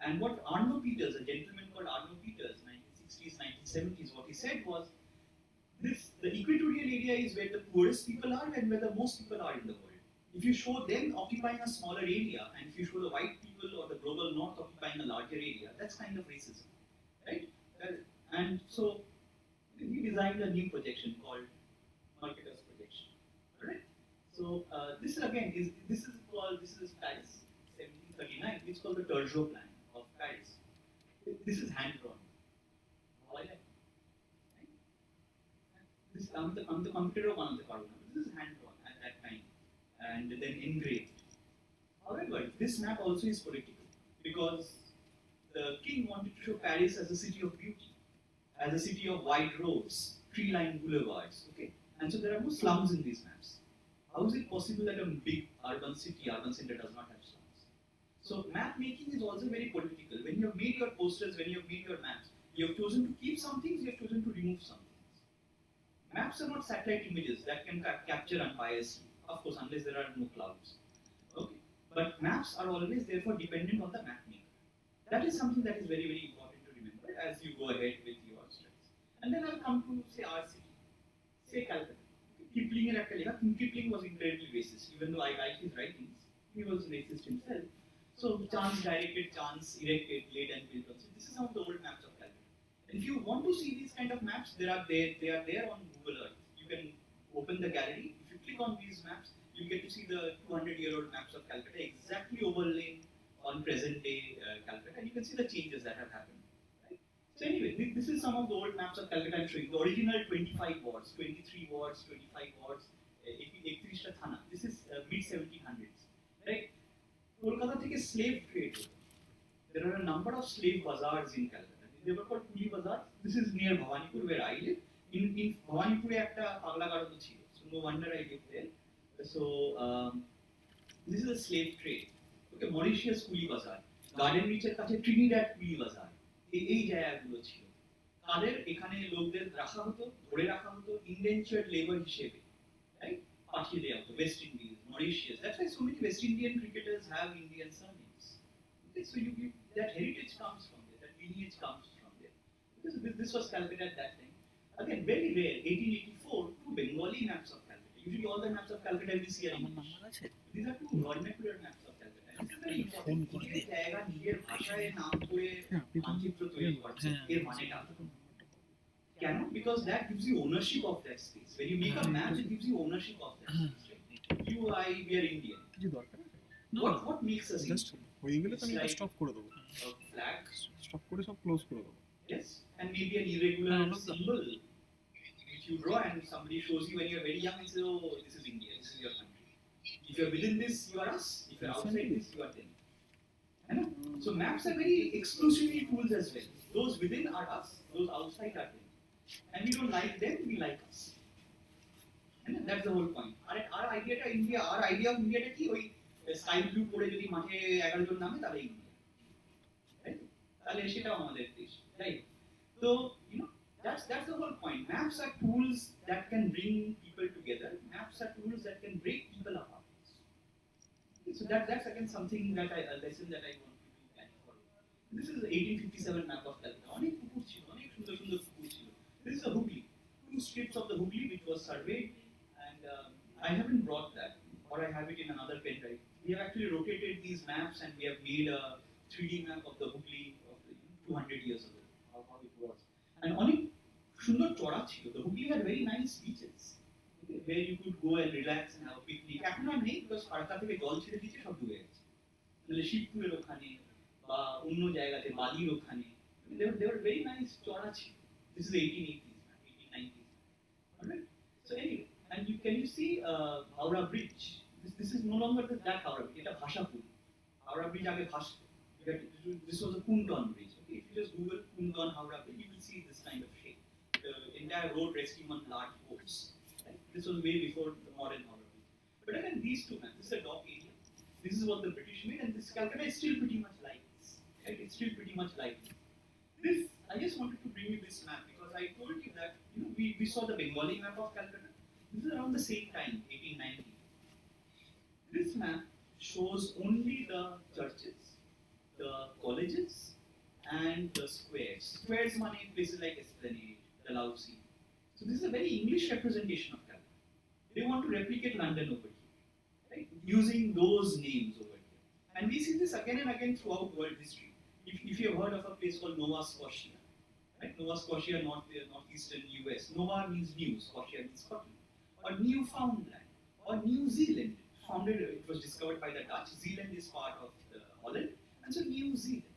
And what Arno Peters, a gentleman called Arno Peters, 1960s, 1970s, what he said was, the equatorial area is where the poorest people are and where the most people are in the world. If you show them occupying a smaller area, and if you show the white people or the global north occupying a larger area, that's kind of racism, right? And so we designed a new projection called marketer's projection. Alright? So this again is Paris, 1739. It's called the Turgot plan of Paris. This is hand drawn. How I like. This I'm the computer one of the carbon. This is hand drawn at that time and then engraved. However, this map also is political because the king wanted to show Paris as a city of beauty, as a city of wide roads, tree-lined boulevards. Okay, and so there are no slums in these maps. How is it possible that a big urban center does not have slums? So map making is also very political. When you have made your posters, when you have made your maps, you have chosen to keep some things, you have chosen to remove some things. Maps are not satellite images that can capture unbiasedly, of course, unless there are no clouds. Okay, but maps are always therefore dependent on the map maker. That is something that is very, very important to remember as you go ahead with your studies. And then I'll come to say our city, say Calcutta. Kipling was incredibly racist, even though I like his writings. He was racist himself. So chance directed, chance erected, laid and built. So this is some of the old maps of Calcutta. And if you want to see these kind of maps, they are there on Google Earth. You can open the gallery. If you click on these maps, you get to see the 200-year-old maps of Calcutta exactly overlaid on present-day Calcutta, and you can see the changes that have happened. Right? So anyway, this is some of the old maps of Calcutta I'm showing. The original 25 wards, 23 wards, 25 wards, 31 Thana. This is mid-1700s. Right? Kolkata থেকে slave trade. There are a number of slave bazaars in Calcutta. They were called Kuli Bazaar. This is near Bhawanipur where I live. In Bhawanipur একটা পাগলা গারদ ছিল. So no wonder I lived there. So this is a slave trade. Okay, Mauritius Kuli Bazaar. Garden Reach-এর কাছে Trinidad Kuli Bazaar. এই জায়গাগুলো ছিল। তাদের এখানে লোকদের রাখা হতো, ধরে রাখা হতো indentured labor হিসেবে। Right? পাঠিয়ে দেওয়া হতো West Indies, Mauritius. That's why so many West Indian cricketers have Indian surnames. Okay, so that heritage comes from there, that lineage comes from there. Because this was Calcutta at that time. Again, very rare, 1884, two Bengali maps of Calcutta. Usually all the maps of Calcutta we see are English. These are two vernacular maps of Calcutta. And this is very important. নিজের জায়গা নিজের ভাষায় নাম করে মানচিত্র তৈরি করছে এর মানেটা কেন? Because that gives you ownership of that space. When you make a map, it gives you ownership of that space. Right? You, I, we are Indian. What makes us Indian? হয়ে গেলে তো আমি এটা স্টপ করে দেবো। A flag. Stop করে সব close করে দেবো। Yes, and maybe an irregular symbol which you draw and somebody shows you when you're very young and says, oh, this is India, this is your country. If you're within this, you are us. If you're outside this, you are them. So maps are very exclusively tools as well. Those within are us, those outside are them. And we don't like them, we like us. And that's the whole point. Our idea of India কি ওই sky blue পরে যদি মাঠে 11 জন নামে তাহলে India. Right? তাহলে সেটাও আমাদের দেশ। Right? So, that's the whole point. Maps are tools that can bring people together. Maps are tools that can break people apart. So that's again something that a lesson that I want people to carry forward. This is the 1857 map of Calcutta. অনেক পুকুর ছিল, অনেক সুন্দর সুন্দর পুকুর ছিল. This is a Hooghly. 2 strips of the Hooghly which was surveyed, and I haven't brought that, or I have it in another pen drive. We have actually rotated these maps and we have made a 3D map of the Hooghly of the, 200 years ago, how it was. And অনেক সুন্দর চড়া ছিল. The Hooghly had very nice beaches, okay, where you could go and relax and have a picnic. এখন আর নেই, because Farakka থেকে জল ছেড়ে দিয়েছে, সব ডুবে গেছে. মানে শিবপুরের ওখানে বা অন্য জায়গাতে বালির ওখানে, they were very nice চড়া ছিল. This is 1880s, 1890s. Alright. So anyway, and can you see Howrah Bridge? This is no longer that Howrah Bridge. It's a Bhashapur. Howrah Bridge aage Bhashapur. This was a Kunton Bridge. Okay, if you just Google Kunton Howrah Bridge, you will see this kind of shape. The entire road resting on large boats. Right? This was way before the modern Howrah Bridge. But again, these two maps. This is a dock area. This is what the British made, and this Calcutta is still pretty much like this. Right? It's still pretty much like this. This, I just wanted to bring you this map because I told you that we saw the Bengali map of Calcutta. This is around the same time, 1890. This map shows only the churches, the colleges, and the squares. Squares mean places like Esplanade, Dalhousie. So this is a very English representation of Calcutta. They want to replicate London over here, right? Using those names over here. And we see this again and again throughout world history. If you have heard of a place called Nova Scotia, right? Nova Scotia, northeastern US. Nova means new, Scotia means Scotland. Or Newfoundland, or New Zealand. It was discovered by the Dutch. Zealand is part of Holland, and so New Zealand.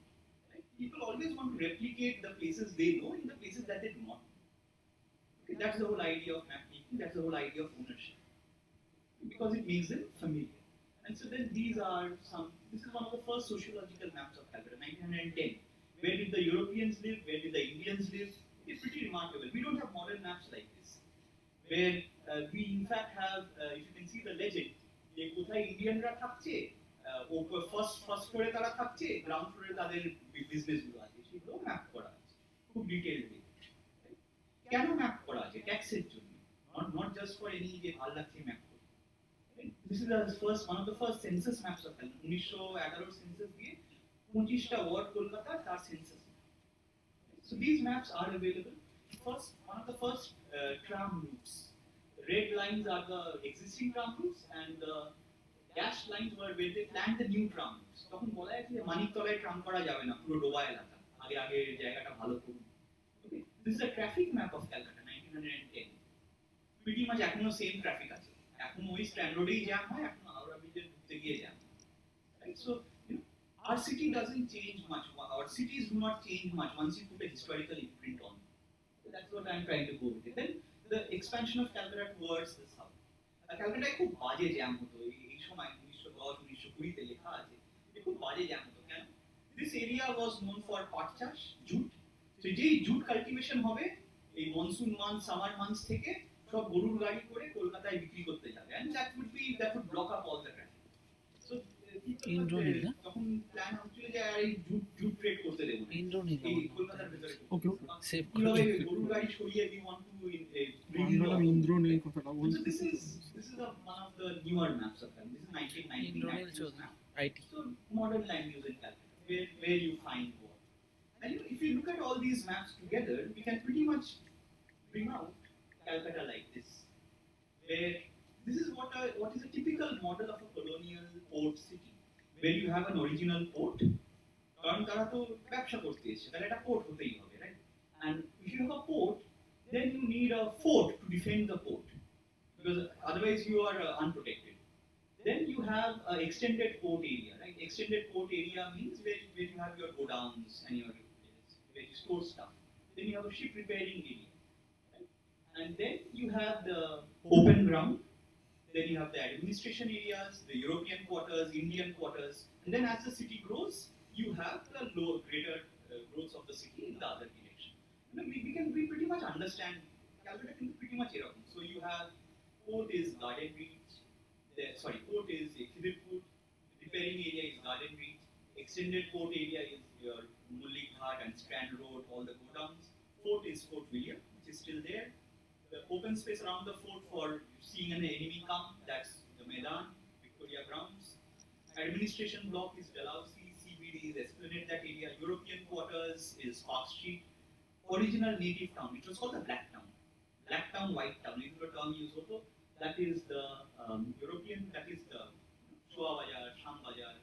Right? People always want to replicate the places they know in the places that they do not know. Okay, that's the whole idea of map making. That's the whole idea of ownership, because it makes them familiar. And so then these are some. This is one of the first sociological maps of Calcutta, 1910. Where did the Europeans live? Where did the Indians live? It's pretty remarkable. We don't have modern maps like this, where we in fact have, if you can see the legend, যে কোথায় ইন্ডিয়ানরা থাকছে, first ফ্লোরে তারা থাকছে, ground ফ্লোরে তাদের বিজনেসগুলো আছে, সেগুলো ম্যাপ করা আছে খুব ডিটেইলড। কেন ম্যাপ করা আছে? ট্যাক্সের জন্য, নট জাস্ট ফর এনি যে ভালো লাগছে ম্যাপ করতে। This is the first, one of the first census maps of Calcutta. 1911 census দিয়ে 25টা ওয়ার্ড কলকাতা তার census. So these maps are available. First, one of the first tram routes. Red lines are the existing tram routes, and the dashed lines were where they planned the new tram routes. তখন বলা হয় যে মানিকতলায় tram করা যাবে না, পুরো ডোবা এলাকা, আগে জায়গাটা ভালো করুন। Okay, this is a traffic map of Calcutta, 1910. Pretty much এখনো সেম ট্রাফিক আছে, এখন ওই স্ট্যান্ড রোডেই জ্যাম হয়, এখন হাওড়া ব্রিজের ঢুকতে গিয়ে jam. Right, so our city doesn't change much. Our cities do not change much once you put a historical imprint on it. So that's what I'm trying to go with it. Then the expansion of Calcutta towards the south. Calcutta খুব বাজে jam হতো এই সময় 1910-1920 তে লেখা আছে যে খুব বাজে জ্যাম হতো। কেন? This area was known for পাট চাষ, জুট। তো যেই জুট কাল্টিভেশন হবে এই মনসুন মান্থ, সামার মান্থস থেকে সব গরুর গাড়ি করে কলকাতায় বিক্রি করতে যাবে, and that would block up all the traffic. So তখন প্ল্যান হচ্ছিল যে আর এই জুট ট্রেড করতে দেবো না এই কলকাতার ভিতরে। ওকে, সেভ করে গরুর গাড়ি সরিয়ে we want to ইন্দ্র নেই কথাটা বলছি। So this is one of the newer maps of Calcutta. This is 1990 map. So modern land use in Calcutta, where you find what. And if you look at all these maps together, we can pretty much bring out Calcutta like this, where this is what is a typical model of a colonial port city, where you have an original port. কারণ তারা তো ব্যবসা করতে এসেছে, তাহলে একটা port হতেই হবে, right? And if you have a port, then you need a fort to defend the port, because otherwise you are unprotected. Then you have an extended port area, right? Extended port area means where you have your godowns and where you store stuff. Then you have a ship repairing area, right? And then you have the open ground. Then you have the administration areas, the European quarters, Indian quarters, and then as the city grows, you have the greater growth of the city in the other direction. We pretty much understand Calcutta can be pretty much erosion. So you have port is Garden Reach, port is Khidipur, repairing area is Garden Reach, extended port area is your Mullik Ghat and Strand Road, all the godowns. Fort is Fort William, which is still there. The open space around the fort for seeing an enemy come, that's the Maidan, Victoria Grounds. Administration block is Dalhousie, CBD is Esplanade, that area. European quarters is Park Street. Original native town, it was called the Black Town. Black Town, White Town, is the term used also. That is the European, that is the Chua Bajar, Sham Bajar,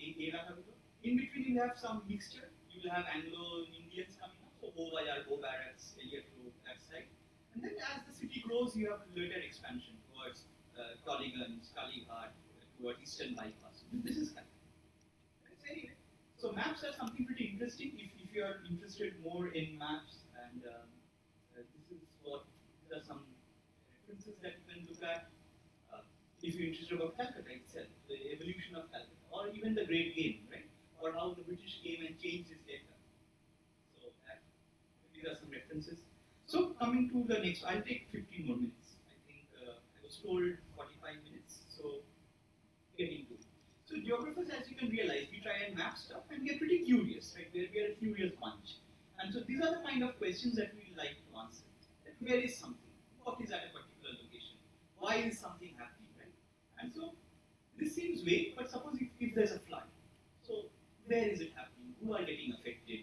এই এলাকাগুলো। In between you have some mixture. You will have Anglo-Indians coming up, so Bo Bajar, Bo Barracks, Elliot Road, that side. And then as the city grows, you have later expansion towards Tollygunge, Kalighat, towards Eastern Bypass. This is Calcutta. Anyway, so maps are something pretty interesting if you are interested more in maps, and this is what there are some references that you can look at if you're interested about Calcutta itself, the evolution of Calcutta, or even the Great Game, right? Or how the British came and changed its data. So these are some references. So coming to the next, I'll take 15 more minutes. I think I was told 45 minutes, so getting to it. So geographers, as you can realize, we try and map stuff and get pretty curious, right? We are a curious bunch. And so these are the kind of questions that we like to answer. Like, where is something? What is at a particular location? Why is something happening, right? And so this seems vague, but suppose if there's a flood, so where is it happening? Who are getting affected?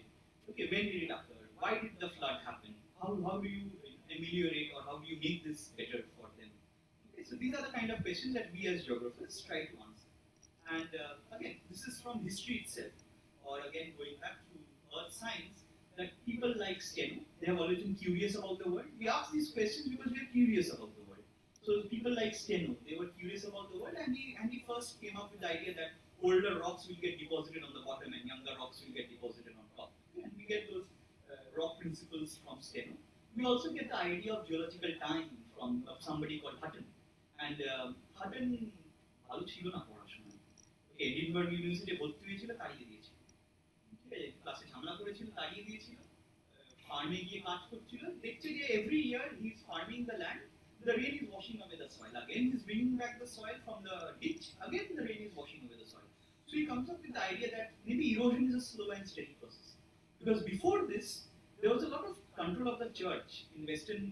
Okay, when did it occur? Why did the flood happen? How do you ameliorate, or how do you make this better for them? Okay, so these are the kind of questions that we as geographers try to answer. And again, this is from history itself, or again going back to earth science, that people like Steno, they have always been curious about the world. We ask these questions because we are curious about the world. So people like Steno, they were curious about the world, and he first came up with the idea that older rocks will get deposited on the bottom and younger rocks will get deposited on top. And we get those rock principles from Steno. We also get the idea of geological time from somebody called Hutton. And Hutton ভালো ছিল না পড়াশোনায়। Edinburgh university ভর্তি হয়েছিল, তাড়িয়ে দিয়েছিল। ঠিক আছে, ক্লাসে ঝামেলা করেছিল, তাড়িয়ে দিয়েছিল। ফার্মে গিয়ে কাজ করছিল, দেখছে যে every year he is farming the land, the rain is washing away the soil. Again, he's bringing back the soil from the ditch. Again, the rain is washing away the soil. So he comes up with the idea that maybe erosion is a slow and steady process. Because before this, there was a lot of control of the church in the Western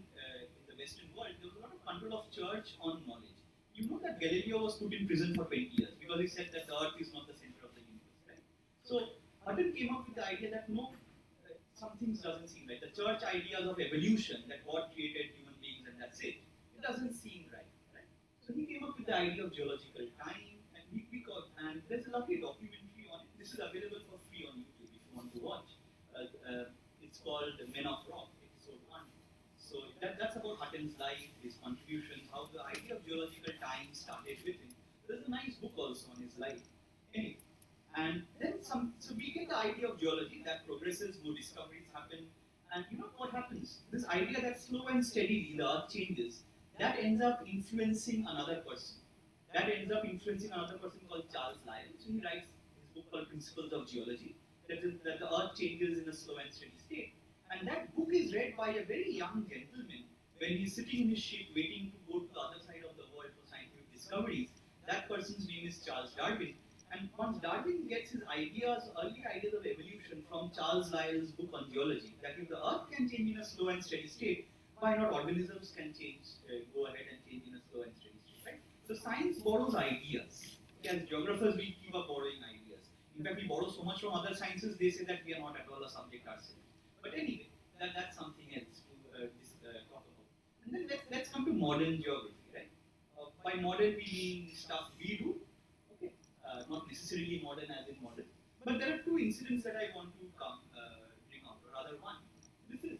world. There was a lot of control of church on knowledge. You know that Galileo was put in prison for 20 years because he said that the Earth is not the center of the universe. Right? So Hutton came up with the idea that no, some things doesn't seem right. The church ideas of evolution, that God created human beings and that's it. It doesn't seem right, right? So he came up with the idea of geological time, and and there's a lovely documentary on it. This is available for free on YouTube if you want to watch. It's called Men of Rock, episode 1. So that's about Hutton's life, his contributions, how the idea of geological time started with him. There's a nice book also on his life. Anyway, and then so we get the idea of geology that progresses, more discoveries happen, and you know what happens? This idea that slow and steadily the earth changes, that ends up influencing another person. That ends up influencing another person called Charles Lyell. So he writes his book called Principles of Geology, that the earth changes in a slow and steady state. And that book is read by a very young gentleman when he's sitting in his ship waiting to go to the other side of the world for scientific discoveries. That person's name is Charles Darwin. And once Darwin gets his early ideas of evolution from Charles Lyell's book on geology, that if the earth can change in a slow and steady state, why not organisms can change, go ahead and change in a slow and steady state, right? So science borrows ideas. As geographers, we keep on borrowing ideas. In fact, we borrow so much from other sciences, they say that we are not at all a subject ourselves. But anyway, that's something else to talk about. And then let's come to modern geography, right? By modern, we mean stuff we do, okay? Not necessarily modern as in modern. But there are two incidents that I want to bring out, or rather one. This is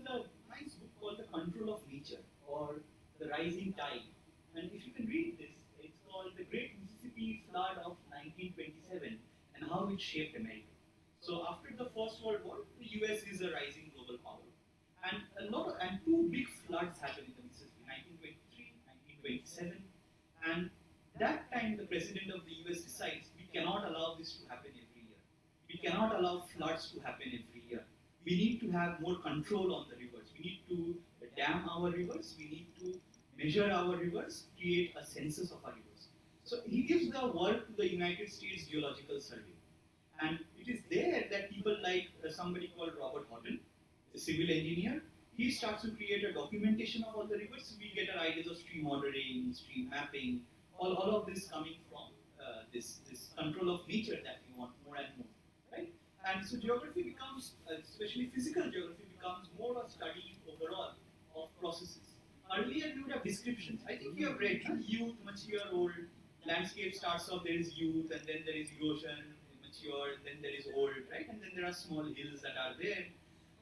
a nice book called The Control of Nature, or The Rising Tide. And if you can read this, it's called The Great Mississippi Flood of 1927 and How It Shaped America. So after the First World War, the US is a rising global power. And two big floods happened in the Mississippi, 1923, 1927. And that time the president of the US decides we cannot allow this to happen every year. We cannot allow floods to happen every year. We need to have more control on the rivers. We need to dam our rivers. We need to measure our rivers, create a census of our rivers. So he gives the work to the United States Geological Survey. And it is there that people like somebody called Robert Horton, a civil engineer, he starts to create a documentation of all the rivers. We get our ideas of stream ordering, stream mapping, all of this coming from this control of nature that we want more and more, right? And so geography becomes, especially physical geography, becomes more a study overall of processes. Earlier we would have descriptions. I think you have read youth, mature, old, Landscape starts off, there is youth, and then there is erosion, mature, then there is old, right? And then there are small hills that are there.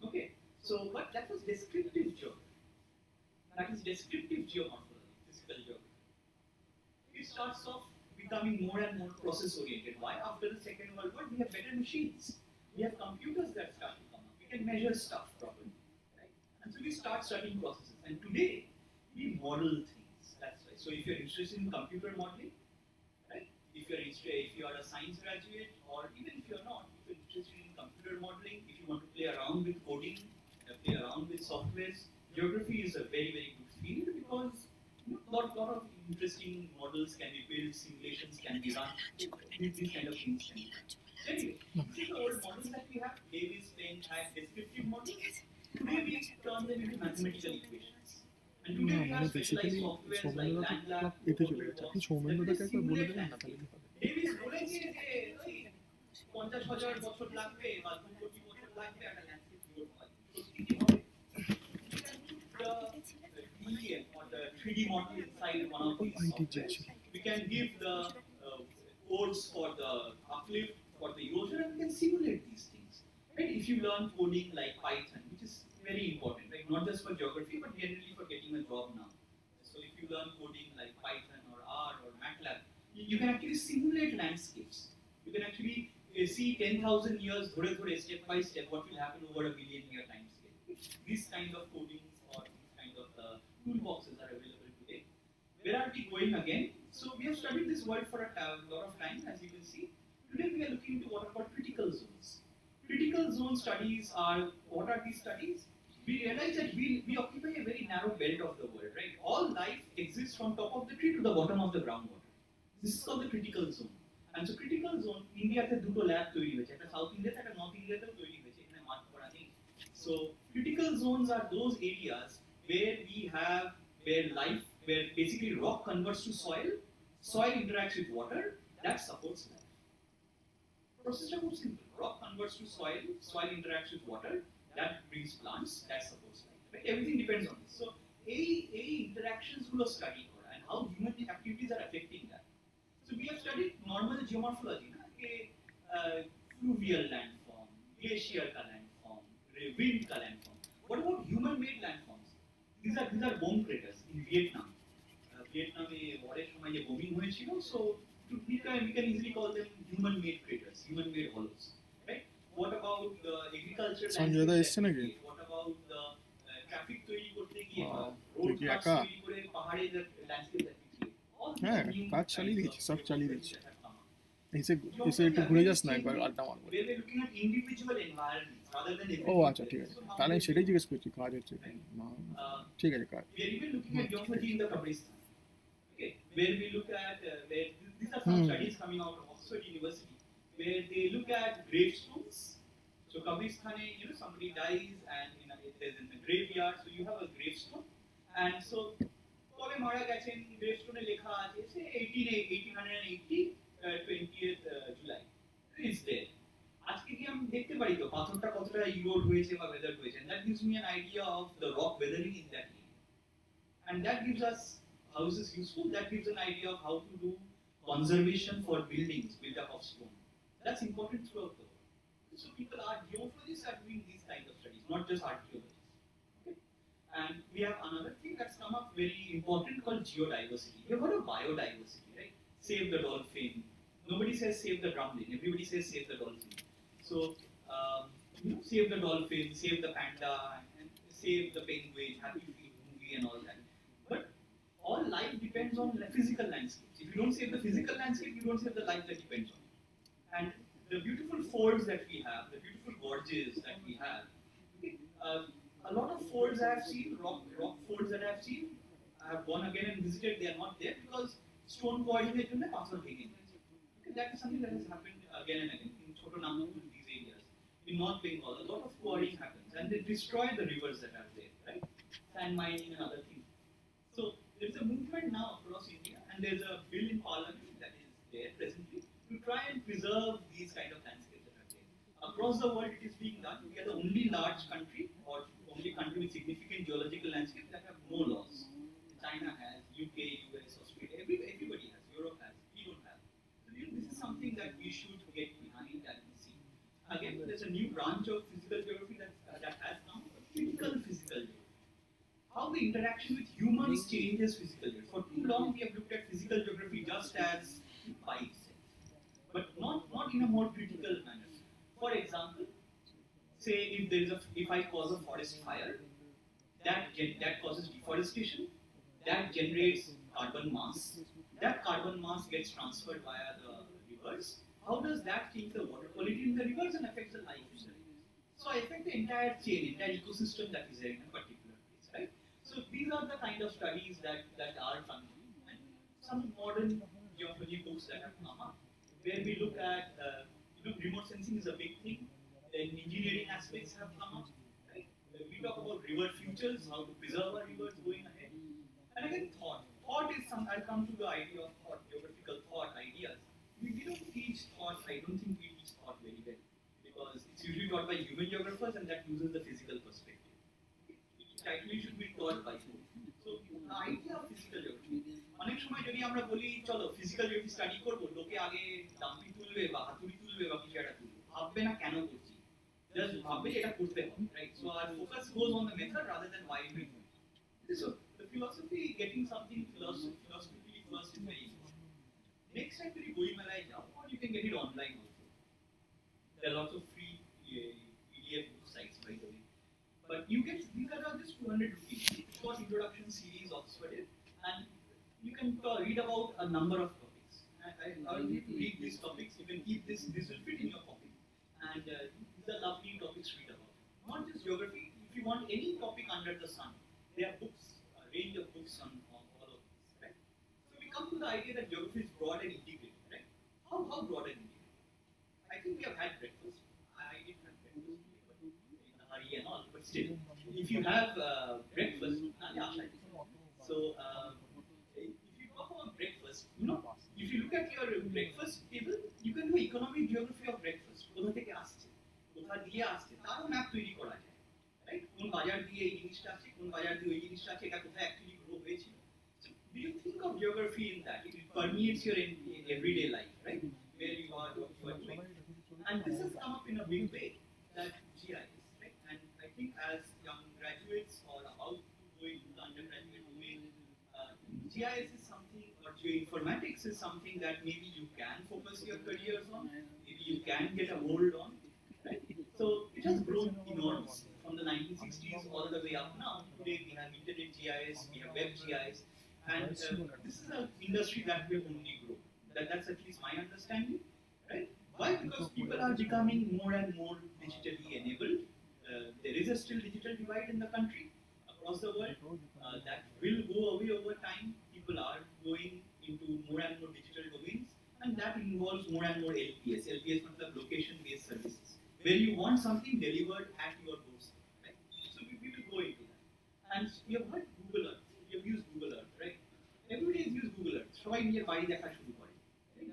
Okay, so but that was descriptive geography. That is descriptive geomorphology, physical geography. It starts off becoming more and more process oriented. Why? After the Second World War, we have better machines. We have computers that start to come up. We can measure stuff properly, right? And so we start studying processes. And today, we model things. That's right. So if you're interested in computer modeling, right? If you are a science graduate, or even if you're not, if you're interested in computer modeling, if you want to play around with coding, play around with softwares, geography is a very, very good field because lot of interesting models can be built, simulations can be run, these kind of things can be done. So anyway, this is the old models that we have. Davis, Penn had descriptive models. Today we turn them into mathematical equations. And today we have specialized softwares like LandLab. এতে চলে গেছে আপনি সৌমেন্দ্রটাকে একবার বলে দেবেন না তাহলে কি হবে ডেভিস বলেছে যে ওই 50,000 বছর লাগবে বা 2 কোটি বছর লাগবে একটা ল্যান্ডস্কেপ তৈরি করা সত্যি কি হবে or the 3D model inside one of these softwares. We can give the codes for the uplift, for the erosion, and we can simulate these things. Right? If you learn coding like Python, which is very important, right? Not just for geography, but generally for getting a job now. So if you learn coding like Python or R or MATLAB, you can actually simulate landscapes. You can actually see 10,000 years, step by step, what will happen over a billion-year time scale. These kind of codings or these kind of toolboxes are available today. Where are we going again? So we have studied this world for a lot of time, as you can see. Today we are looking into what are called critical zones. Critical zone studies are, what are these studies? We realize that we occupy a very narrow belt of the world, right? All life exists from top of the tree to the bottom of the groundwater. This is called the critical zone. And so critical zone, India te duto lab তৈরি হয়েছে, একটা South India একটা North India তেও তৈরি হয়েছে, এখানে mark করা নেই. So critical zones are those areas where where basically rock converts to soil, soil interacts with water, that supports life. Process is very simple. Rock converts to soil, soil interacts with water, that brings plants, that supports life. Right? Everything depends on this. So, interactions will study and how human activities are affecting that. So, we have studied normal geomorphology, fluvial landform, glacier landform, wind landform. What about human-made landforms? These are bomb craters in Vietnam. Vietnamে ওয়ারের সময় যে বোমিং হয়েছিল, so we can easily call them human-made craters, human-made hollows, right? What about the agriculture landscape? What about the traffic তৈরি করতে গিয়ে road cuts তৈরি করে পাহাড়ের landscape that we create? হ্যাঁ কাজ চালিয়ে দিচ্ছি সব চালিয়ে দিচ্ছি এসে একটু ঘুরে যাস না একবার আড্ডা মারবো ও আচ্ছা ঠিক আছে তাহলে সেটাই জিজ্ঞেস করছি কাজ হচ্ছে না ঠিক আছে কাজ where we look at these are some studies coming out of Oxford University where they look at gravestones. So Kabristane, somebody dies and there's in the graveyard, so you have a gravestone, and so কবে মারা গেছেন গ্রেভস্টোনে লেখা আছে 1880 20th July. It's there. আজকে কি আমি দেখতে পারি তো পাথরটা কতটা ইরোড হয়েছে বা ওয়েদার হয়েছে, and that gives me an idea of the rock weathering in that area. And that gives us, how is this useful? That gives an idea of how to do conservation for buildings built up of stone. That's important throughout the world. So people are geologists are doing these kind of studies, not just archaeologists. Okay? And we have another thing that's come up very important called geodiversity. You've heard of biodiversity, right? Save the dolphin. Nobody says save the drumlin. Everybody says save the dolphin. So save the dolphin, save the panda, and save the penguin, Happy Feet movie and all that. But all life depends on the physical landscapes. If you don't save the physical landscape, you don't save the life that depends on it. And the beautiful folds that we have, the beautiful gorges that we have, a lot of folds I have seen, rock folds that I have seen, I have gone again and visited, they are not there because stone quarrying is পাথর ভেঙে গেছে. That is something that has happened again and again in Chotanagpur, in these areas. In North Bengal, a lot of quarrying happens and they destroy the rivers that are there, right? Sand mining and other things. So there is a movement now across India and there is a bill in parliament that is there presently to try and preserve these kind of landscapes that are there. Across the world it is being done. We are the only large country or only country with significant geological landscapes that have no laws. China has, UK, US, Australia, everybody has, Europe has. We something that we should get behind and see. Again, there's a new branch of physical geography that has come, critical physical geography. How the interaction with humans changes physical geography. For too long, we have looked at physical geography just as by itself, but not in a more critical manner. For example, say if I cause a forest fire, that causes deforestation, that generates carbon mass. That carbon mass gets transferred via the rivers. How does that change the water quality in the rivers and affects the life in the rivers? So I affect the entire chain, entire ecosystem that is there in a particular place, right? So these are the kind of studies that are coming, and some modern geology books that have come up, where we look at remote sensing is a big thing. Then engineering aspects have come up, right? We talk about river futures, how to preserve our rivers going ahead. And again, thought. Thought is some. I'll come to the idea of thought, geographical thought ideas. We don't teach thought. I don't think we teach thought very well because it's usually taught by human geographers, and that uses the physical perspective. It actually should be taught by both. So the idea of physical geography. অনেক সময় যদি আমরা বলি চলো physical geography study করবো, লোকে আগে dumpy তুলবে বা হাতুড়ি তুলবে বা কিছু একটা তুলবে, ভাববে না কেন করছি, জাস্ট ভাববে এটা করতে হবে, right? So our focus goes on the method rather than why we do it. So the philosophy, getting something philosophically first is very important. Next time you go মেলায় যাও, or you can get it online also. There are lots of free PDF book sites, by the way. But you get these are just 200 rupees, short introduction series Oxford, and you can read about a number of topics. I urge you to read these topics. You can keep this will fit in your copy, and these are lovely topics to read about. Not just geography. If you want any topic under the sun, there are books, a range of books on all of this, right? So we come to the idea that geography is broad and integrated, right? How broad and integrated? I think we have had breakfast. I didn't have breakfast today, but in a hurry and all. But still, if you have breakfast, so if you talk about breakfast, if you look at your breakfast table, you can do economic geography of breakfast. কোথা থেকে আসছে, কোথা দিয়ে আসছে, তারও map তৈরি করা যায়, রাইট? কোন বাজার দিয়ে এই জিনিসটা আসছে, কোন বাজার দিয়ে ওই জিনিসটা আসছে, এটা কোথায় অ্যাকচুয়ালি গ্রো হয়েছিল. So do you think of geography in that? It permeates your everyday life, right? Where you are, what you are doing. And this has come up in a big way, that GIS, right? And I think as young graduates or about to go into the undergraduate domain, GIS is something, or geoinformatics is something that maybe you can focus your careers on, maybe you can get a hold on, right? So it has grown enormously from the 1960s all the way up now. Today we have internet GIS, we have web GIS, and this is an industry that will only grow. That's at least my understanding, right? Why? Because people are becoming more and more digitally enabled. There is a still digital divide in the country, across the world. That will go away over time. People are going into more and more digital domains, and that involves more and more LPS. LPS means location-based services, where you want something delivered at your doorstep, right? So we will go into that. And we have heard Google Earth. We have used Google Earth, right? Everybody has used Google Earth. সবাই নিজের বাড়ি দেখা শুরু করে.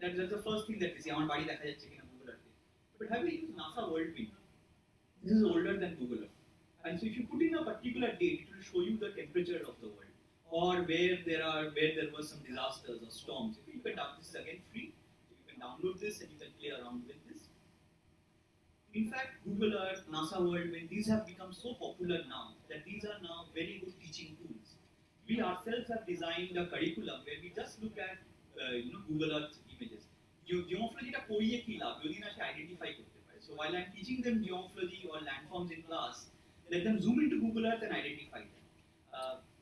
That's the first thing that we see. আমার বাড়ি দেখা যাচ্ছে কিনা Google Earth. But have we used NASA Worldview? This is older than Google Earth. And so if you put in a particular date, it will show you the temperature of the world, or where there were some disasters or storms. If you can download this is again free. You can download this and you can play around with this. In fact, Google Earth, NASA Worldview, these have become so popular now that these are now very good teaching tools. We ourselves have designed a curriculum where we just look at Google Earth images. Geomorphology টা পড়িয়ে কি লাভ যদি না সে identify করতে পারে. So while I'm teaching them geomorphology or landforms in class, let them zoom into Google Earth and identify them.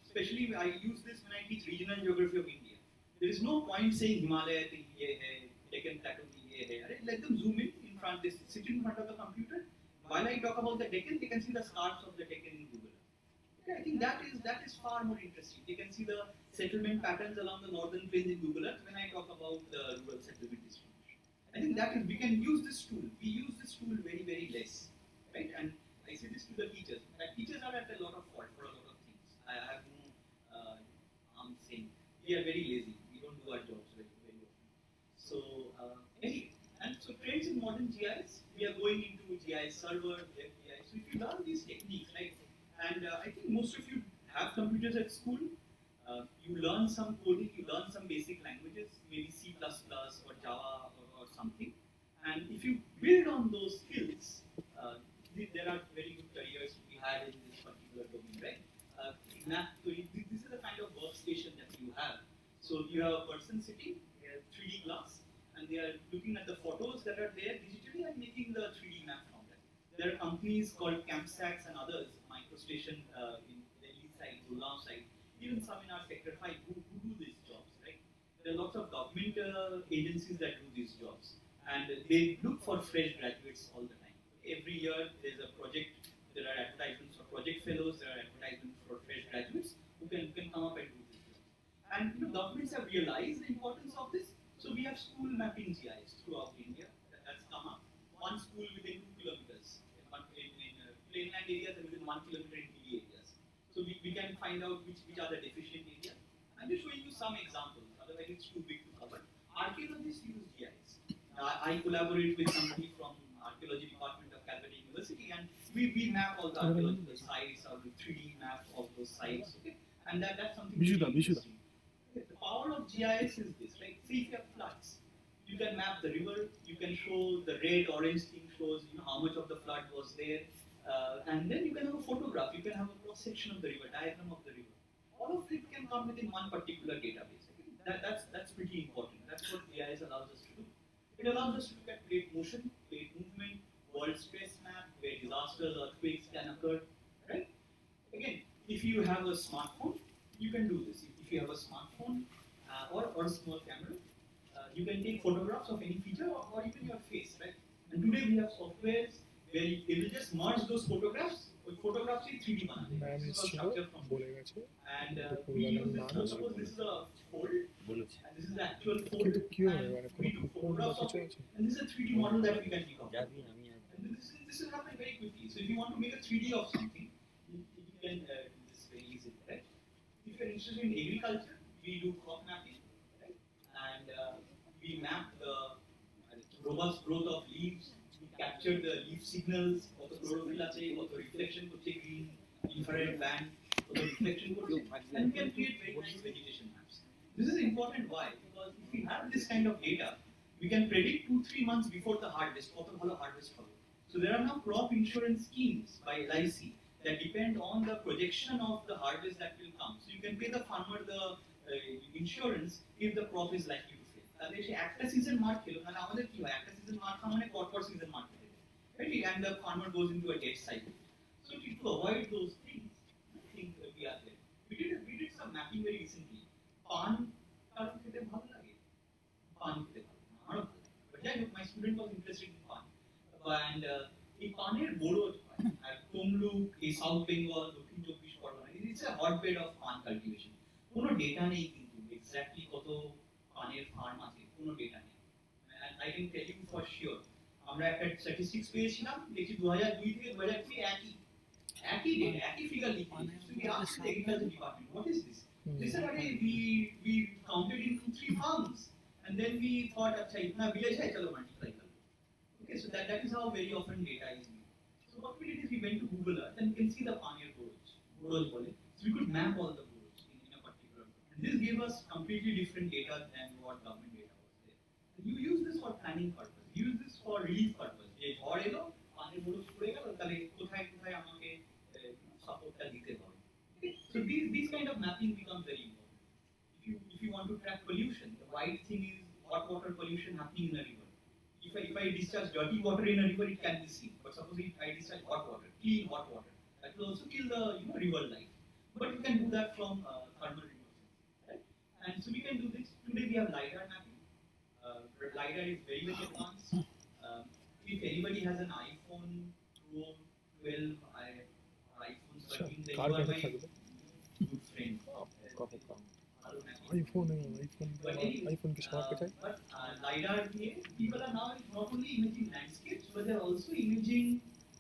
Especially I use this when I teach regional geography of India. There is no point saying Himalaya thing ye hai, Deccan Plateau thing ye hai. Let them zoom in front. They sit in front of the computer. While I talk about the Deccan, they can see the scarps of the Deccan in Google Earth. Okay, I think that is far more interesting. They can see the settlement patterns along the northern plains in Google Earth when I talk about the rural settlement distribution. I think that is, we can use this tool. We use this tool very, very less, right? And I say this to the teachers. That teachers are at a lot of fault for a lot of things. I have no I'm saying we are very lazy. We don't do our jobs very, very often. So anyway, and so trends in modern GIS, we are going into GIS server, GIS. So if you learn these techniques, right? And I think most of you have computers at school. You learn some coding, you learn some basic languages, maybe C++ or Java or something. And if you build on those skills, there are very good careers to be had in this particular domain, right? This is the kind of workstation that you have. So you have a person sitting, they have 3D glass, and they are looking at the photos that are there digitally and making the 3D map from that. There are companies called Campsats and others, MicroStation in Delhi side, Gurgaon side, even some in our sector 5 who do these jobs, right? There are lots of government agencies that do these jobs, and they look for fresh graduates all the time. Every year there's a project, there are advertisements for project fellows, there are advertisements for fresh graduates who can come up and do this job. And governments have realized the importance of this, so we have school mapping GIS throughout India that's come up. One school within 2 kilometers, in plainland areas and within 1 kilometer in hilly areas. So we can find out which are the deficient areas. I'm just showing you some examples, otherwise it's too big to cover. Archaeologists use GIS. I collaborate with somebody from archaeology department of Calcutta University, and we map all the archaeological sites, or we 3D map all those sites, okay? And that's something really interesting. The power of GIS is this, right? See, if you have floods, you can map the river, you can show the red, orange thing shows how much of the flood was there, and then you can have a photograph, you can have a cross section of the river, diagram of the river. All of it can come within one particular database. Okay? That's pretty important. That's what GIS allows us to do. It allows us to look at plate motion, plate movement, world stress map, where disasters, earthquakes can occur, right? Again, if you have a smartphone, you can do this. If you have a smartphone or a small camera, you can take photographs of any feature or even your face, right? And today we have softwares where they will just merge those photographs with photographs in 3D ma'am structure এসেছিল from বলে গেছে and একটু we বললাম use this. না Suppose this is a fold, বলেছে and this is the actual fold. কিন্তু কি হবে and মানে we কোনো do ফোন বা photographs of কিছু it, আছে and this is a 3D model that we can pick up. যাবি আমি And this will happen very quickly. So if you want to make a 3D of something, you can do this very easily, right? If you're interested in agriculture, we do crop mapping, right? And we map the robust growth of leaves. We capture the leaf signals, কত chlorophyll আছে, কত reflection করছে green, infrared band, কত reflection করছে, and we can create very nice vegetation maps. This is important. Why? Because if we have this kind of data, we can predict 2-3 months before the harvest, কত ভালো harvest হবে. So there are now crop insurance schemes by LIC that depend on the projection of the harvest that will come. So you can pay the farmer the insurance if the crop is likely to fail. তাহলে সে একটা season মার খেলো, তাহলে আমাদের কি হয়? একটা season মার খাওয়া মানে পরপর সিজন মার খেতে হবে, right? And the farmer goes into a debt cycle. So to avoid those things, I think we are there. We did some mapping very recently. পান কারণ খেতে ভালো লাগে, পান খেতে ভালো লাগে, আমারও ভালো লাগে। But যাই হোক, my student was interested in পান, and এই পানের বড়দ হয়, আর তমলুক, এই সাউথ বেঙ্গল, দক্ষিণ চব্বিশ Pargana, it's a hotbed of পান কাল্টিভেশন. কোনো ডেটা নেই কিন্তু এক্স্যাক্টলি কত পানের ফার্ম আছে, কোনো ডেটা নেই। And I can tell you for sure, আমরা একটা স্ট্যাটিস্টিক্স পেয়েছিলাম, দেখি 2002 থেকে 2003 একই ডেটা, একই ফিগার লিখি। So we asked the agriculture department, what is this? They said, we counted in 2-3 farms, and then we thought, acha itna village hai, chalo multiply kar. Okay, so that is how very often data is made. So what we did is we went to Google Earth and we can see the Paneer Boroj bole. So we could map all the Boroj in a particular way. And this gave us completely different data than what government data was there. And you use this for planning purpose. You use this for relief purpose. যে ঝড় এলো, পানির বরফ পড়ে গেল, তাহলে কোথায় কোথায় আমাকে সাপোর্টটা দিতে হবে। So these kind of mapping becomes very important. If you want to track pollution, the right thing is hot water pollution happening in a river. If I discharge dirty water in a river, it can be seen. But suppose if I discharge hot water, clean hot water, that will also kill the river life. But you can do that from thermal remote sensing, right? And so we can do this. Today we have LiDAR mapping. LiDAR is very very advanced. If anybody has an iPhone Pro 12 or iPhone 13, then you are my good friend. IPhone কি সবার কাছে But LiDAR here, people are now not only imaging landscapes, but they are also imaging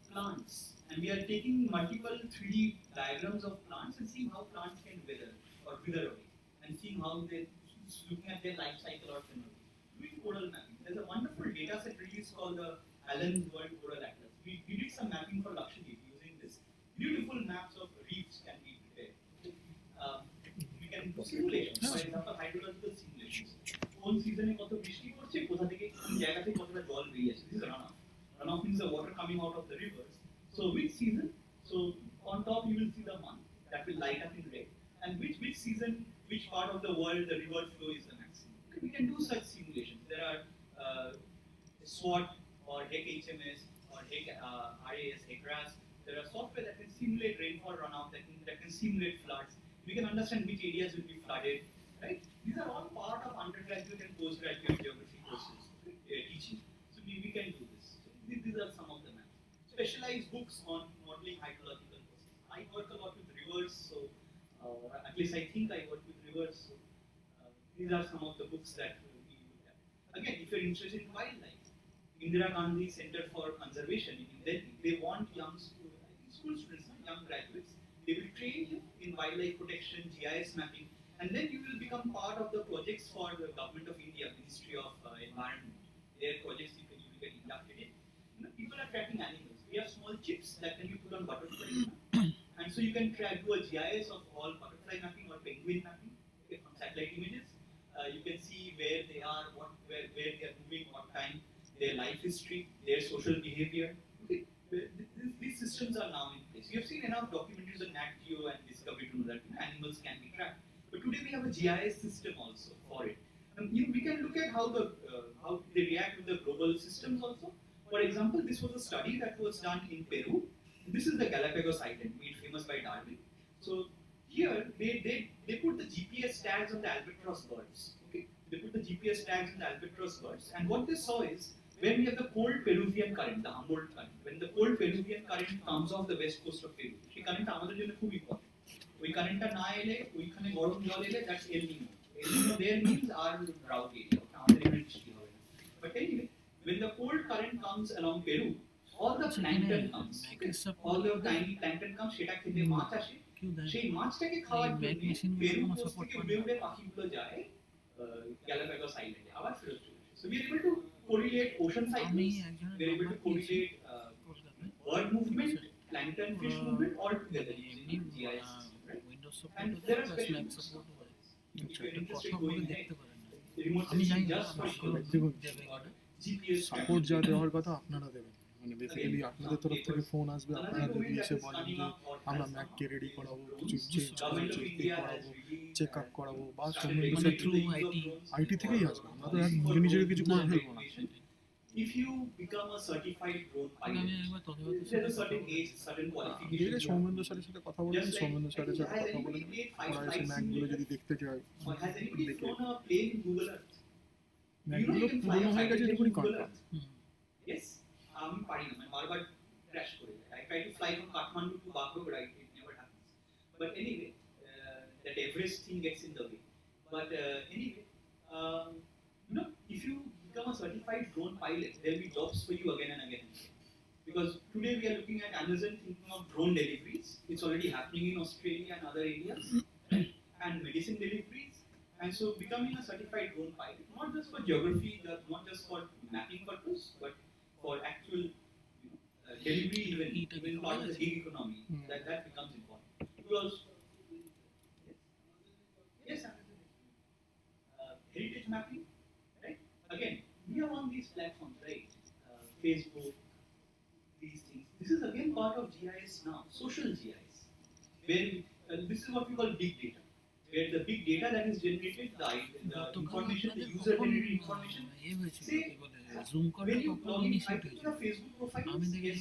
plants. And we are taking multiple 3D diagrams of plants and seeing how plants can wither or wither away, and seeing how they're looking at their life cycle or phenotype. Doing coral mapping. There's a wonderful data set release called the Allen's World Coral Atlas. We did some mapping for Lakshadweep using this. Beautiful maps of reefs can be prepared. We can do simulations, for example, hydrological simulations. কোন সিজনে কত বৃষ্টি পড়ছে, কোথা থেকে কি জায়গা থেকে কতটা জল বেরিয়ে আসে, this is runoff. Runoff means the water coming out of the rivers. So which season? So on top you will see the month that will light up in red, and which season, which part of the world the river flow is the maximum. Okay, we can do such simulations. There are SWOT or HMS or RAS, HECRAS. There are software that can simulate rainfall runoff, that can simulate floods. We can understand which areas will be flooded, right? These are all part of undergraduate and postgraduate geography courses teaching. So we can do this. So these are some of the maps. Specialized books on modeling hydrological processes. I work a lot with rivers, so at least I think I work with rivers. So these are some of the books that we look at. Again, if you're interested in wildlife, Indira Gandhi Center for Conservation in Delhi, they want young school students, young graduates. They will train you in wildlife protection, GIS mapping, and then you will become part of the projects for the Government of India, Ministry of Environment. Their projects you will get inducted in. People are tracking animals. We have small chips that can be put on butterflies, and so you can do a GIS of all butterfly mapping or penguin mapping, okay, from satellite images. You can see where they are, where they are moving, what time, their life history, their social behavior. Okay. These systems are now in place. We have seen enough documentaries on Nat Geo and Discovery to know that animals can be tracked. But today we have a GIS system also for it. And we can look at how they react to the global systems also. For example, this was a study that was done in Peru. This is the Galapagos Island, made famous by Darwin. So here they put the GPS tags on the albatross birds. Okay, they put the GPS tags on the albatross birds, and what they saw is when we have the cold Peruvian current, the Humboldt current, when the cold Peruvian current comes off the west coast of Peru, সেই কারেন্টটা আমাদের জন্য খুব important. ওই কারেন্টটা না এলে, ওইখানে গরম জল এলে, that's L Niño. L Niño there means our drought area, আমাদের এখানে বৃষ্টি হবে না। But anyway, when the cold current comes along Peru, all the plankton comes, all the tiny plankton comes, সেটা খেতে মাছ আসে, সেই মাছটাকে খাওয়ার জন্য পেরু কোস্ট থেকে উড়ে উড়ে পাখিগুলো যায় গ্যালাপাগোস আইল্যান্ডে, আবার ফেরত চলে আসে। So we are able to correlate ocean cycles, we are able to correlate bird movement, plankton, fish movement all together in GIS system, right? And there are special books for this. If you are interested in going ahead, remote sensing just for GPS support যা দেওয়ার কথা আপনারা দেবেন, মানে basically আপনাদের তরফ থেকে phone আসবে, আপনারা যদি এসে বলেন যে আমরা ম্যাককে রেডি করাবো, কিছু চেঞ্জ করাবো, চেক আপ করাবো, বা সৌমেন্দ্র থ্রু আইটি থেকেই আসবে, আমরা তো নিজে নিজেকে কিছু করে ফেলবো না। If you become a certified drone pilot, there's a certain age, certain qualification. Soumendra স্যারের সাথে কথা বলেছি, সৌমেন্দ্র স্যারের সাথে কথা বলে ওরা এসে ম্যাকগুলো যদি দেখতে চায়, Has anybody flown a plane in Google Earth? ম্যাকগুলো পুরোনো হয়ে গেছে এটুকুনি কনফার্ম। Yes, আমি পারি না, মানে বারবার ক্র্যাশ করে যায়। I try to fly from Kathmandu to Bagdogra, it never happens. But anyway, that Everest thing gets in the way. But anyway, if you become a certified drone pilot, there will be jobs for you again and again. Because today we are looking at Amazon thinking of drone deliveries. It's already happening in Australia and other areas, right? And medicine deliveries. And so becoming a certified drone pilot, not just for geography, not just for mapping purpose, but for actual delivery, even part of the gig economy, that becomes important. Because yes, heritage mapping, right? Again, we are on these platforms, right? Facebook, these things. This is again part of GIS now, social GIS, where this is what we call big data, where the big data that is generated, the information, the user-generated information. Say, when you log in, I think your Facebook profile. Yes,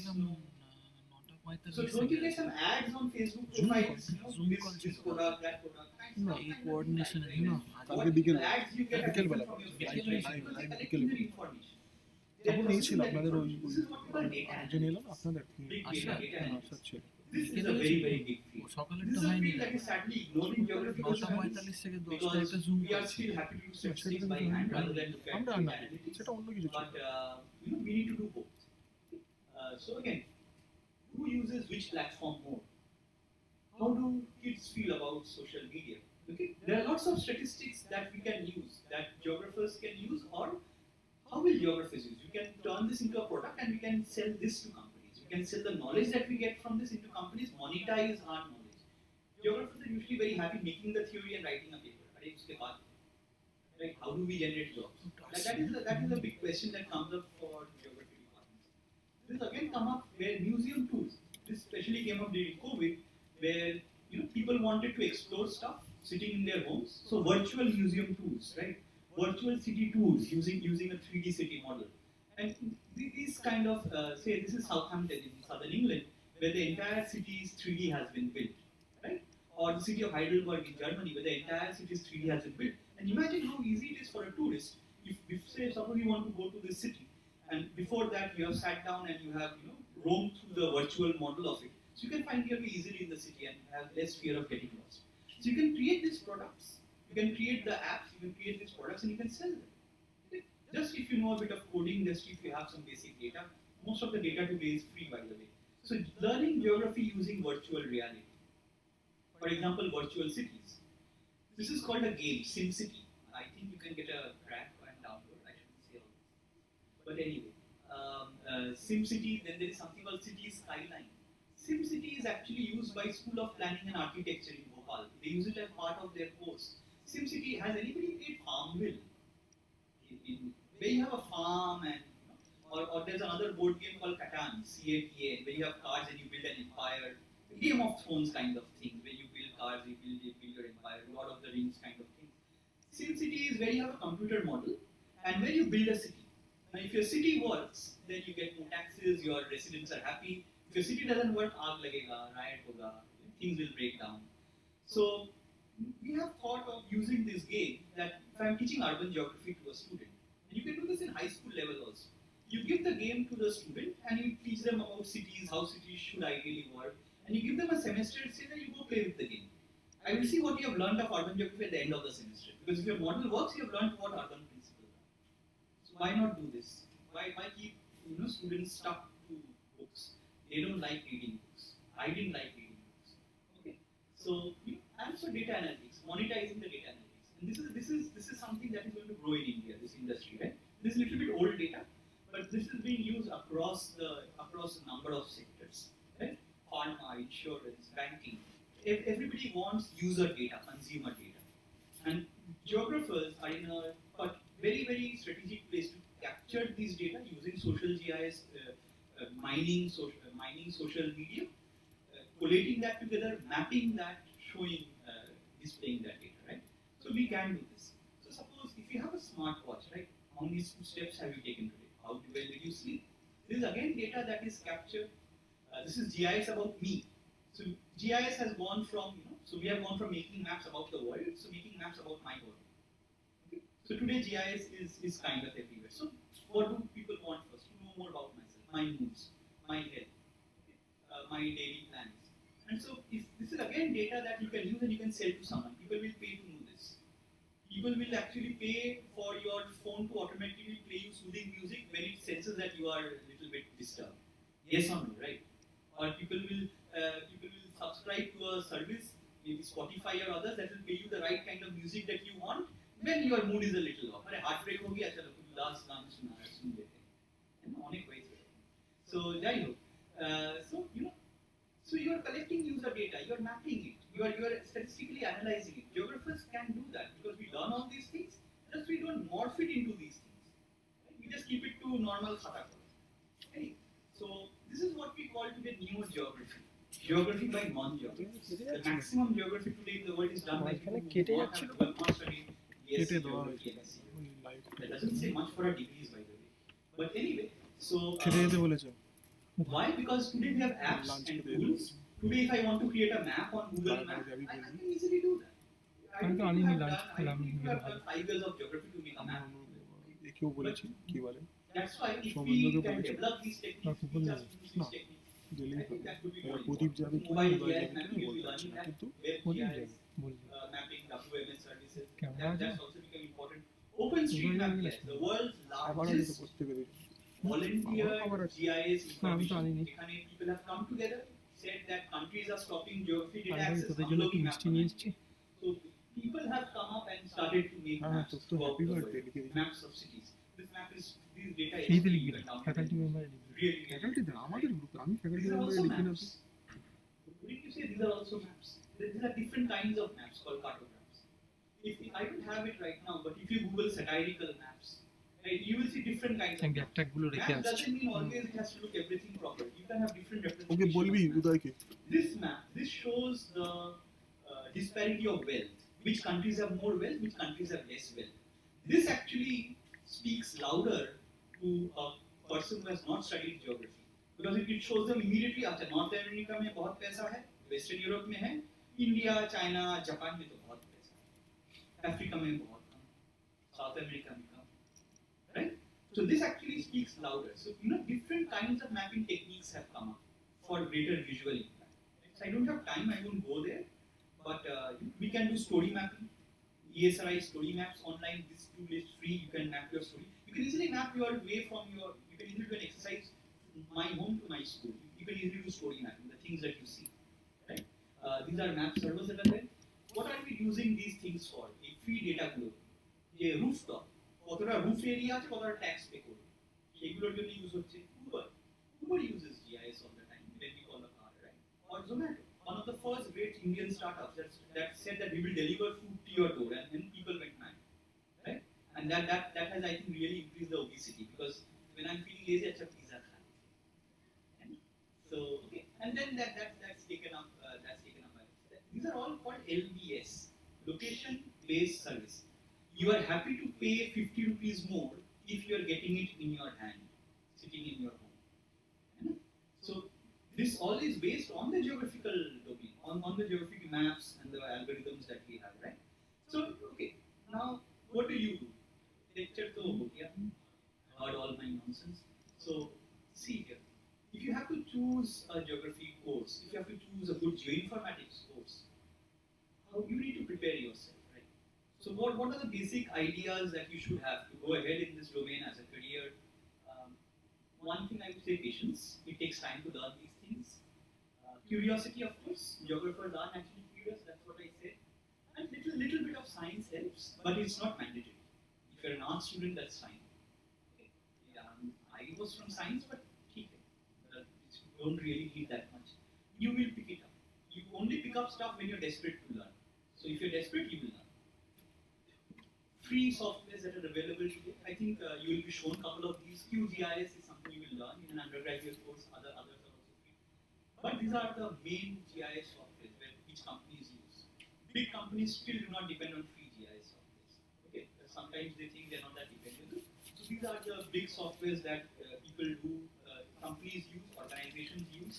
so don't you get some ads on Facebook profiles? This product, that product. না এই coordination না কালকে বিকেলবেলা তখন এই ছিল আপনাদের ওই আরেকজন এলো আপনাদের আসার ছিল সকালেরটা হয়নি, 9:45 থেকে 10টা একটা জুম আমরা না সেটা অন্য কিছু ছিল। So again, who uses which platform more? How do kids feel about social media? Okay, there are lots of statistics that we can use, that geographers can use, or how will geographers use? We can turn this into a product and we can sell this to companies. We can sell the knowledge that we get from this into companies, monetize our knowledge. Geographers are usually very happy making the theory and writing a paper. Right? How do we generate jobs? That is a big question that comes up for geography departments. This again come up where museum tools. This especially came up during COVID, where people wanted to explore stuff sitting in their homes. So virtual museum tours, right? Virtual city tours using a 3D city model. And these kind of say this is Southampton in southern England, where the entire city's 3D has been built, right? Or the city of Heidelberg in Germany, where the entire city's 3D has been built. And imagine how easy it is for a tourist if say suppose you want to go to this city, and before that you have sat down and you have roamed through the virtual model of it, so you can find your way easily in the city and have less fear of getting lost. So you can create these products, you can create the apps, you can create these products, and you can sell them. Just if you know a bit of coding industry, if you have some basic data, most of the data today is free, by the way. So learning geography using virtual reality. For example, virtual cities. This is called a game, SimCity. I think you can get a crack and download. I shouldn't say all this. But anyway, SimCity, then there is something called City Skyline. SimCity is actually used by School of Planning and Architecture in Bhopal. They use it as part of their course. SimCity, has anybody played Farmville? Where you have a farm and or there's another board game called Catan, CATA, where you have cards and you build an empire. Game of Thrones kind of thing, where you build cards, you build your empire, Lord of the Rings kind of thing. SimCity is where you have a computer model and where you build a city. Now, if your city works, then you get more taxes, your residents are happy. If your city doesn't work, aag lagega, riot hoga, things will break down. So, we have thought of using this game that if I'm teaching urban geography to a student, and you can do this in high school level also. You give the game to the student and you teach them about cities, how cities should ideally work, and you give them a semester and say that you go play with the game. I will see what you have learned of urban geography at the end of the semester. Because if your model works, you have learned what urban principles are. So why not do this? Why keep students stuck to books? They don't like reading books. I didn't like reading books. Okay. So and so data analytics, monetizing the data analytics. And this is something that is going to grow in India, this industry, right? This is a little bit old data, but this is being used across a number of sectors, right? Pharma, insurance, banking. Everybody wants user data, consumer data. And geographers are in a very, very strategic place to capture these data using social GIS, mining social media, collating that together, mapping that, showing, displaying that data, right? So we can do this. So suppose if you have a smartwatch, right? How many steps have you taken today? How well did you sleep? This is again data that is captured. This is GIS about me. So GIS has gone from, so we have gone from making maps about the world to making maps about my world. Okay? So today GIS is kind of everywhere. So what do people want first? To know more about myself, my moods, my health, my daily plans. And so if this is again data that you can use and you can sell to someone. People will pay to know this. People will actually pay for your phone to automatically play you soothing music when it senses that you are a little bit disturbed. Yes or no, right? Or people will subscribe to a service, maybe Spotify or others, that will pay you the right kind of music that you want when your mood is a little off. अरे heartbreak हो गया चलो कुछ last गाना सुन लेते हैं, अनेक ways. So जाई हो, so you are collecting user data, you are mapping it, you are statistically analyzing it. Geographers can do that because we learn all these things, just we don't morph it into these things. Right? We just keep it to normal khata. Okay? So this is what we call today neo-geography. Geography by non-geography. The maximum geography today in the world is done by people who not studied BSc geography. That doesn't say much for our degrees, by the way. But anyway, so why? Because today we have apps and tools. Today, if I want to create a map on Google Maps, I can easily do that. I think you have done 5 years of geography to make a map. That's why if we can develop these techniques, we just use these techniques. I think that could be more important. Mobile GIS mapping, you'll be learning that. Web GIS mapping, WMS services, that's also become important. OpenStreetMap GIS, the world's largest volunteer GIS information. People have come together, said that countries are stopping geography data access. So people have come up and started to make maps throughout the world, maps of cities. This map is, these data is even down really. These are also maps. Wouldn't you say these are also maps? These are different kinds of maps called cartographs. if I don't have it right now, but if you Google satirical maps, right, you will see different kinds of maps. Maps doesn't mean always it has to look everything proper. You can have different representations. Okay, বলবি of maps. উদয়কে This map, this shows the disparity of wealth. Which countries have more wealth, which countries have less wealth. This actually speaks louder to a person who has not studied geography. Because it shows them immediately after North America में बहुत पैसा है, Western Europe में है, India, China, Japan में तो बहुत पैसा है, Africa में बहुत कम, South America में कम, right? So this actually speaks louder. So different kinds of mapping techniques have come up for greater visual impact. So I don't have time, I won't go there, but we can do story mapping. ESRI story maps online. This tool is free. You can map your story. You can easily map your way from your. You can easily do an exercise. My home to my school. You can easily do story mapping. The things that you see, right? These are map servers that are there. What are we using these things for? A free data globe, a rooftop. কতটা roof area আছে, কতটা tax pay করবে, সেগুলোর জন্য use হচ্ছে Uber. Uber uses GIS all the time when we call a car, right? Or Zomato. One of the first great Indian startups that said that we will deliver food to your door, and then people went mad, right? And that has, I think, really increased the obesity, because when I'm feeling lazy, I have pizza. So okay, and then that's taken up. These are all called LBS, location based service. You are happy to pay 50 rupees more if you are getting it in your hand, sitting in your home. So this all is based on the geographical domain, on the geographic maps and the algorithms that we have, right? So, okay, now what do you do? Lecture to ho gaya, heard all my nonsense. So, see here, if you have to choose a geography course, if you have to choose a good geoinformatics course, how you need to prepare yourself, right? So, what are the basic ideas that you should have to go ahead in this domain as a career? One thing I would say, patience. It takes time to learn these things. Curiosity, of course. Geographers are naturally curious, that's what I say. And little bit of science helps, but it's not mandatory. If you're an art student, that's fine. Okay. Yeah, I was from science, but you don't really need that much. You will pick it up. You only pick up stuff when you're desperate to learn. So if you're desperate, you will learn. Free softwares that are available today. I think you will be shown a couple of these. QGIS is something you will learn in an undergraduate course. Others are also free. But these are the main GIS softwares which companies use. Big companies still do not depend on free GIS softwares. Okay, sometimes they think they're not that dependable. So these are the big softwares that people do, companies use, organizations use.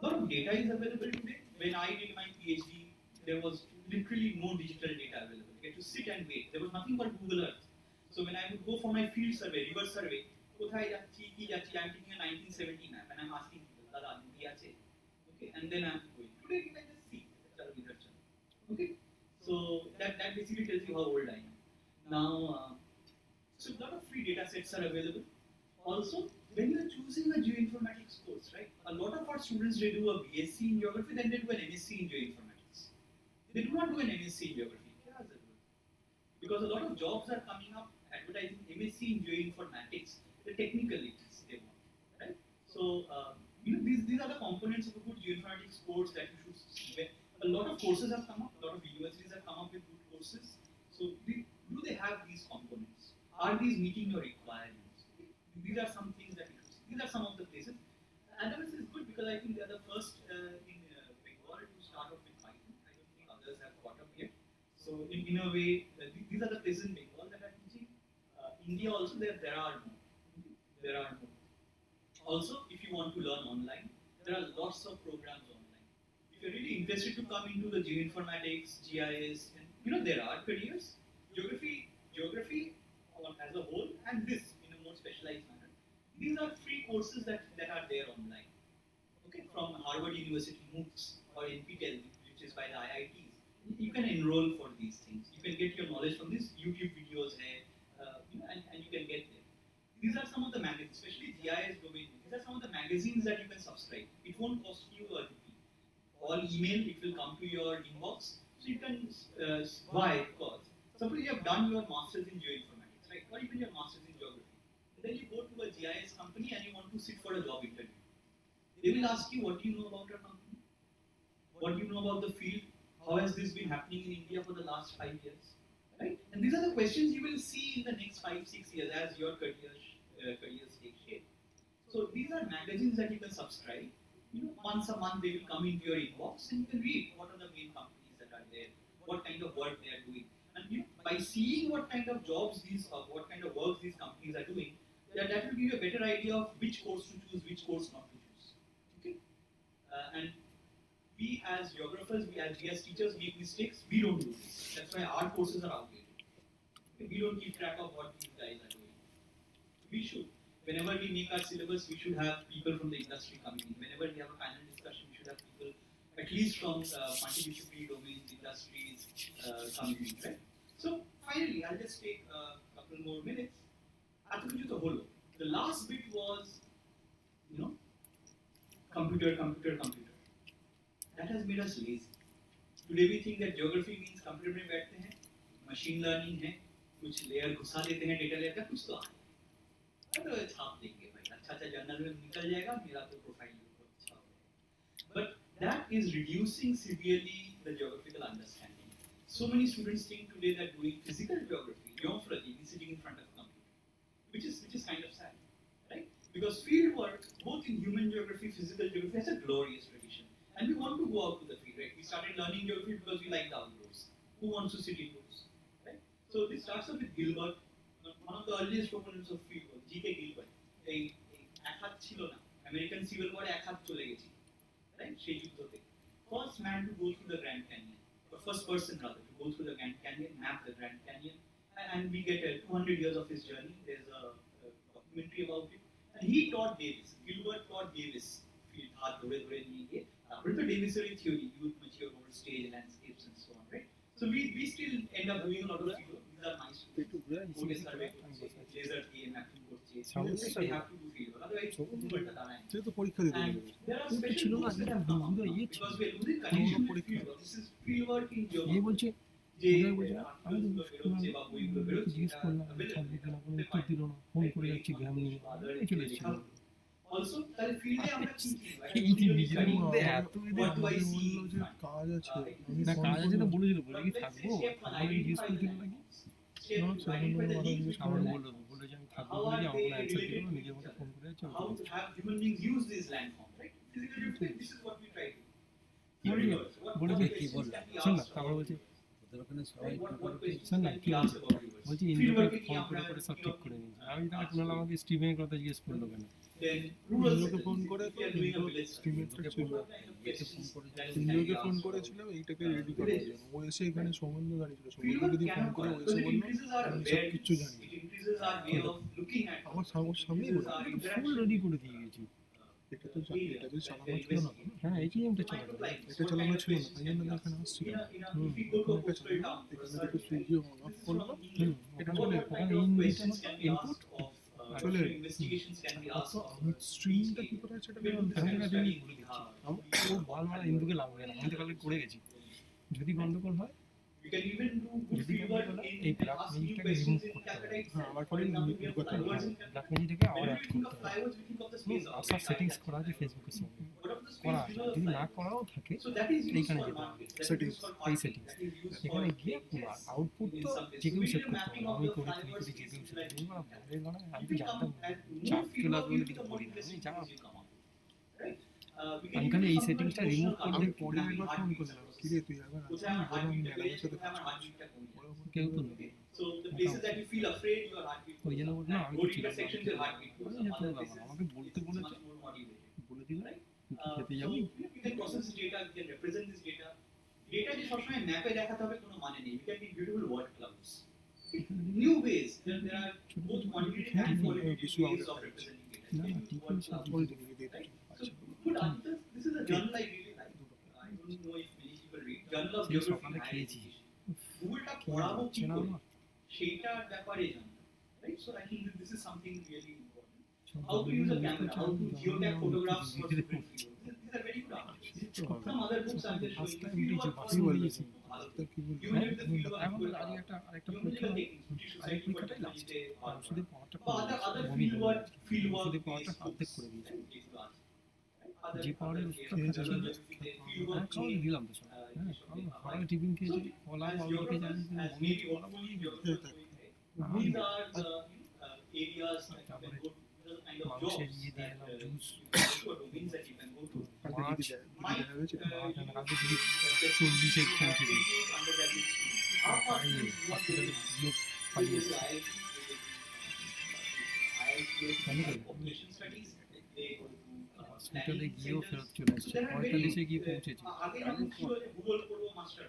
A lot of data is available today. When I did my PhD, there was literally no digital data available. You had to sit and wait. There was nothing called Google Earth. So when I would go for my field survey, river survey, কোথায় যাচ্ছি কি যাচ্ছি, I'm taking a 1970 map and I'm asking people, দাদা নদী আছে? Okay, and then I'm going. Today you can just see. Okay, so that basically tells you how old I am. Now, so a lot of free data sets are available. Also, when you are choosing a geoinformatics course, right? A lot of our students, they do a BSc in geography, then they do an MSc in geoinformatics. They do not do an MSc in geography. Because a lot of jobs are coming up advertising MSc in geoinformatics, the technical things they want, right? So these are the components of a good geoinformatics course that you should see. A lot of courses have come up, a lot of universities have come up with good courses. So do they have these components? Are these meeting your requirements? These are some things that you should see. These are some of the places. Analysis is good because I think they are the first in Bengal to start off with Python. I don't think others have caught up yet. So in a way, these are the places in Bengal that are teaching. India also, there are more. There are more. Also, if you want to learn online, there are lots of programs online. If you're really interested to come into the geoinformatics, GIS, and there are careers. Geography as a whole, and this in a more specialized manner. These are free courses that are there online. Okay, from Harvard University MOOCs or NPTEL, which is by the IITs. You can enroll for these things. You can get your knowledge from these YouTube videos here, and you can get there. These are some of the magazines, especially GIS domain. These are some of the magazines that you can subscribe. It won't cost you a rupee. All email, it will come to your inbox. So you can buy because suppose you have done your masters in geoinformatics, right? Or even your masters in geography. And then you go to a GIS company and you want to sit for a job interview. They will ask you, what do you know about your company? What do you know about the field? How has this been happening in India for the last 5 years? Right? And these are the questions you will see in the next 5-6 years as your careers take shape. So these are magazines that you can subscribe. Once a month they will come into your inbox and you can read what are the main companies that are there, what kind of work they are doing. And by seeing what kind of jobs what kind of work these companies are doing, that will give you a better idea of which course to choose, which course not to choose. Okay? And we as geographers, we as teachers make mistakes. We don't do this. That's why our courses are outdated. Okay? We don't keep track of what these guys are doing. We should. Whenever we make our syllabus, we should have people from the industry coming in. Whenever we have a panel discussion, we should have people at least from multidisciplinary domains, industries coming in, right? So finally, I'll just take a couple more minutes. The last bit was, computer. That has made us lazy. Today we think that geography means computer में बैठते हैं, machine learning है, कुछ layer घुसा देते हैं data layer का, कुछ तो अरे छाप देंगे भाई, अच्छा जर्नल में निकल जाएगा, मेरा तो प्रोफाइल अच्छा हो जाएगा. But that is reducing severely the geographical understanding. So many students think today that doing physical geography, geography, is sitting in front of a computer, which is kind of sad, right? Because field work, both in human geography, physical geography, has a glorious tradition. And we want to go out to the field, right? We started learning geography because we like the outdoors. Who wants to sit indoors, right? So this starts off with Gilbert, one of the earliest proponents of field work, G.K. Gilbert. American Civil War এক হাত চলে গেছে, right? সেই যুদ্ধতে. First man to go through the Grand Canyon, or first person rather to go through the Grand Canyon, map the Grand Canyon, and we get 200 years of his journey. There's a documentary about it. And he taught Davis. Gilbert taught Davis field हाथ धोरे धोरे नहीं गए. But the Davisary theory, youth mature over stage landscapes and so on, right? So we still end up doing a lot of field work. These are nice students. Code survey করছে, laser দিয়ে mapping করছে. They have to do field work. Otherwise, Google-টা দাঁড়ায় না. তো পরীক্ষা দিতে And হবে there are special books that have come out because we are losing connection with field work. This is field work in geography. এই বলছে যে আমাদের বেরোচ্ছে বা বইগুলো বেরোচ্ছে, জিজ্ঞেস করলাম থাকবে কিনা, কোনো উত্তর দিল না, ফোন করে যাচ্ছি গ্রাম নিয়ে চলে এসেছিল। Also, তাহলে ফিল্ডে আমরা কি এই যে নিজের মধ্যে এত What do I see? বললো যে কাজ আছে, আমি না ফোন কাজ আছে তো করবো। বলেছিল, বলে কি থাকবো, আমাকে জিজ্ঞেস করেছিল নাকি, আমার বললো বলে যে আমি থাকবো বলে যে আমার কোনো অ্যান্সার দিল না, নিজের মতো ফোন করে যাচ্ছে। How to have human beings use this landform, right? Physically, this is what we try to do. বলেছে কি বললাম শোন না, তারপর বলছে শোন না কি বলছে, বলছি ইন্দ্রকে ফোন করে করে সব ঠিক করে নিয়েছে। আমি তাহলে শুনলাম আমাকে স্টিভেনের কথা জিজ্ঞেস করলো কেন, ইন্দ্রকে ফোন করে ইন্দ্রকে ফোন করেছিলাম এইটাকে রেডি করার জন্য। ও এসে এখানে সম্বন্ধ দাঁড়িয়েছিল, সম্বন্ধ যদি ফোন করে ও এসে বললো আমি সব কিচ্ছু জানি না। আমার সামনেই বললো ফুল রেডি করে দিয়ে গেছি। এটা তো এটা যদি চালানো ছিল না, হ্যাঁ এই গেমটা চালানো, এটা চালানো ছিল না, তাই জন্য এখানে আসছিল। এটা চালানো, এখানে দেখো সুইচি অন অফ করলাম, এটা চলে ওখানে ইনপুট চলে আমি স্ট্রিমটা কি করে আছে এটা ও বল মারা ইন্দুকে লাগবে না, আমি তো কালকে করে গেছি। যদি গন্ডগোল হয়, যদি গন্ডগোল হয় এই ব্ল্যাক ম্যাজিকটাকে রিমুভ করতে হবে। হ্যাঁ আমার ফলে কথা ব্ল্যাক ম্যাজিকটাকে আবার অ্যাড করতে হবে। আর সব সেটিংস করা আছে ফেসবুকের সঙ্গে করা আছে, যদি না করাও থাকে এইখানে যেতে হবে সেটিংস, এই সেটিংস এখানে গিয়ে আউটপুট তো যে কেউ সেট করতে পারবে। আমি করি তুমি করি যে কেউ সেট করতে পারবে। আমি তো জানতাম চাপ চলে আসবে বলে কিছু করি না, আমি জানা আমি খালি এই সেটিংসটা রিমুভ আমি করলে পরে একবার ফোন করলাম, কিরে তুই একবার আসবি, বলে আমি ম্যাডামের সাথে কেউ তো নেবে। So the places that you feel afraid, your heartbeat ওই জন্য বললাম আমি Good তো ছিলাম না, intersections, your heartbeat goes up. Other places, আমাকে বলতে বলেছে, much more motivated. বলে দিল তুই কি খেতে So যাবি। we can process this data, we can represent this data. Data যে সবসময় ম্যাপে দেখাতে হবে কোনো মানে নেই. We can be beautiful word clouds. New ways. There are both quantitative and qualitative ways of representing data. না You can ঠিক use word আছে, clouds. Ball So good answers. This is a journal I really like. I don't know if many people read. Journal of সেই Geography. সকালে খেয়েছি, গুগলটা পড়াবো কি চেনা করে আমার সেইটার ব্যাপারে জানতাম, right? So I think that this is something really important. How to use a camera, how to geotag photographs for different fields. These are very good answers. Some other books I'm just showing you. Field work কি বললি কি বললি even if the field work এখন is আরেকটা geometrical পরীক্ষা techniques, British আরেক society for পরীক্ষাটাই last, different ওষুধের পাওয়ারটা but other বমি field work ওষুধের পাওয়ারটা based অর্ধেক books, করে দিয়েছে। right? যে পাহাড়ের ওষুধটা খেয়েছে খাচ্ছি বলে হ্যাঁ খাওয়াতে দিলাম তো সব হ্যাঁ খাওয়ানো সকালে টিফিন খেয়েছে কলা পাউরুটি খেয়েছে আমি বমি কলা পাউরুটি These are the areas that you can তারপরে go to. Those kind of মানুষের jobs ইয়ে দিয়ে এলাম juice also domains that you can go to. মাছ Might কালকে যদি 40-এ পৌঁছে দিই undergraduate students. How far পাইয়ে students want to হসপিটালে গিয়ে go পাইয়ে to IIT, population studies, they go to হসপিটালে planning গিয়েও centers. ফেরত চলে আসছে 45-এ গিয়ে পৌঁছেছে আগে যখন ছিল যে ভূগোল পড়বো মাস্টার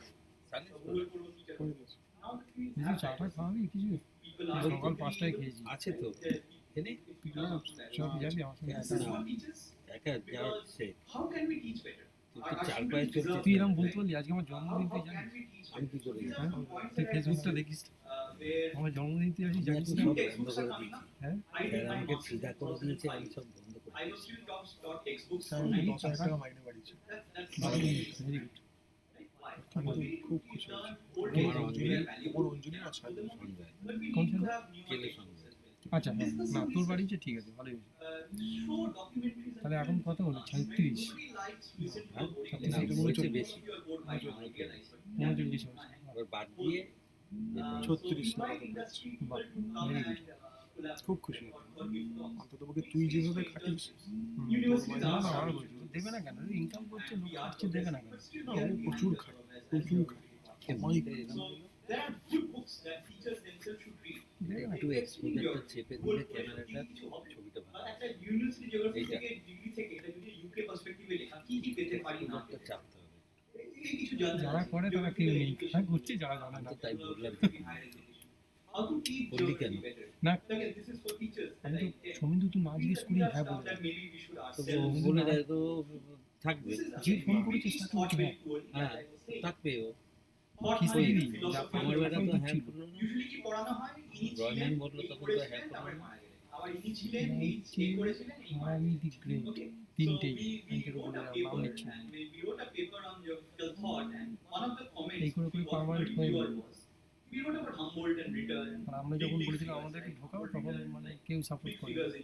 ভূগোল পড়বো টিচার করে দিয়েছে। নাও দ্য কিছু চাটা খাওয়াবি কিছু people সকাল 5টায় খেয়েছি আছে তো এনে সব যাবি আমার সঙ্গে হ্যাঁ, একা না। যাবি? একা যাওয়ার সে how can we teach better তুই তো চার পায়ে চলতে তুই এরকম বলতে পারলি আজকে আমার জন্মদিন তুই জানিস আমি কি করি হ্যাঁ তুই ফেসবুকটা দেখিস তো? আমার জন্মদিন তুই আসিস আমি জানিস তো না সব বন্ধ করে দিয়েছি হ্যাঁ স্যার আমাকে সিধা করে দিয়েছে আমি সব বন্ধ করে I দিয়েছি was still taught textbooks sir from আমি 90s. 10,000 টাকা মাইনে বাড়িয়েছে। ভেরি গুড কিন্তু খুব খুশি হয়েছি। আমার ওর অঞ্জলি না ছয় দিন। সঞ্জয় কোন ছিল? কেলে সঞ্জয় আচ্ছা হ্যাঁ না তোর বাড়িতে ঠিক আছে ভালোই হয়েছে তাহলে এখন কত হলো 36 হ্যাঁ ছাত্রীদের না, মনে হয়েছে চলবে। বেশি 39 হয়েছে আবার বাদ দিয়ে 36 না কত পেয়েছি। বাহ ভেরি গুড খুব খুশি হলাম। অন্তত পক্ষে তুই যেভাবে খাটিস না না ভালো বলছি দেবে না কেন ইনকাম করছে লোক আসছে দেবে না কেন না, ও প্রচুর খাটে প্রচুর খাটে সময় There are good books that teachers themselves should read. দেবে না একটু এক্সপোজারটা চেপে দিলে ক্যামেরাটা ছবিটা ভালো একটা ইউনিভার্সিটি জিওগ্রাফি এইটা। থেকে ডিগ্রি থেকে এটা যদি ইউকে পার্সপেক্টিভে লেখা কি কি পেতে পারি না একটা চাপতে হবে এই কিছু জানতে যারা করে তারা কেউ নেই হ্যাঁ করছে যারা জানে আমি না তো তাই বললাম How to teach বললি কেন? geography better? না Again, this is for teachers. আমি তো সমিন্দু তুই না জিজ্ঞেস করি হ্যাঁ বলে That maybe we should তো ourselves. বলে দেয় তো থাকবে যে ফোন করেছিস তাকে উঠে Hot tool, হ্যাঁ like I was saying. থাকবে ও Hot কি tool, দিবি? philosophy. আমার বেলা তো হ্যাঁ ছিল। করলো না Usually কি পড়ানো হয় ইনি ড্রয়িং ছিলেন বললো এই তখন তো করেছিলেন, হ্যাঁ তারপরে করলো না মারা গেলেন। আবার ইনি ছিলেন এই করেছিলেন এই মারা আমি দি গ্রেট Okay. তিনটেই So we ব্যাংকের wrote উপরে a নাম paper নিচ্ছি and we wrote a paper on geographical thought and one of the comments এই করে করে we got permanent from হয়ে reviewer গেল। was we wrote about Humboldt and Ritter and আর আমরা যখন big বলেছিলাম figures আমাদেরকে like ঢোকাও Humboldt, তখন Ritter, মানে কেউ সাপোর্ট big করে figures in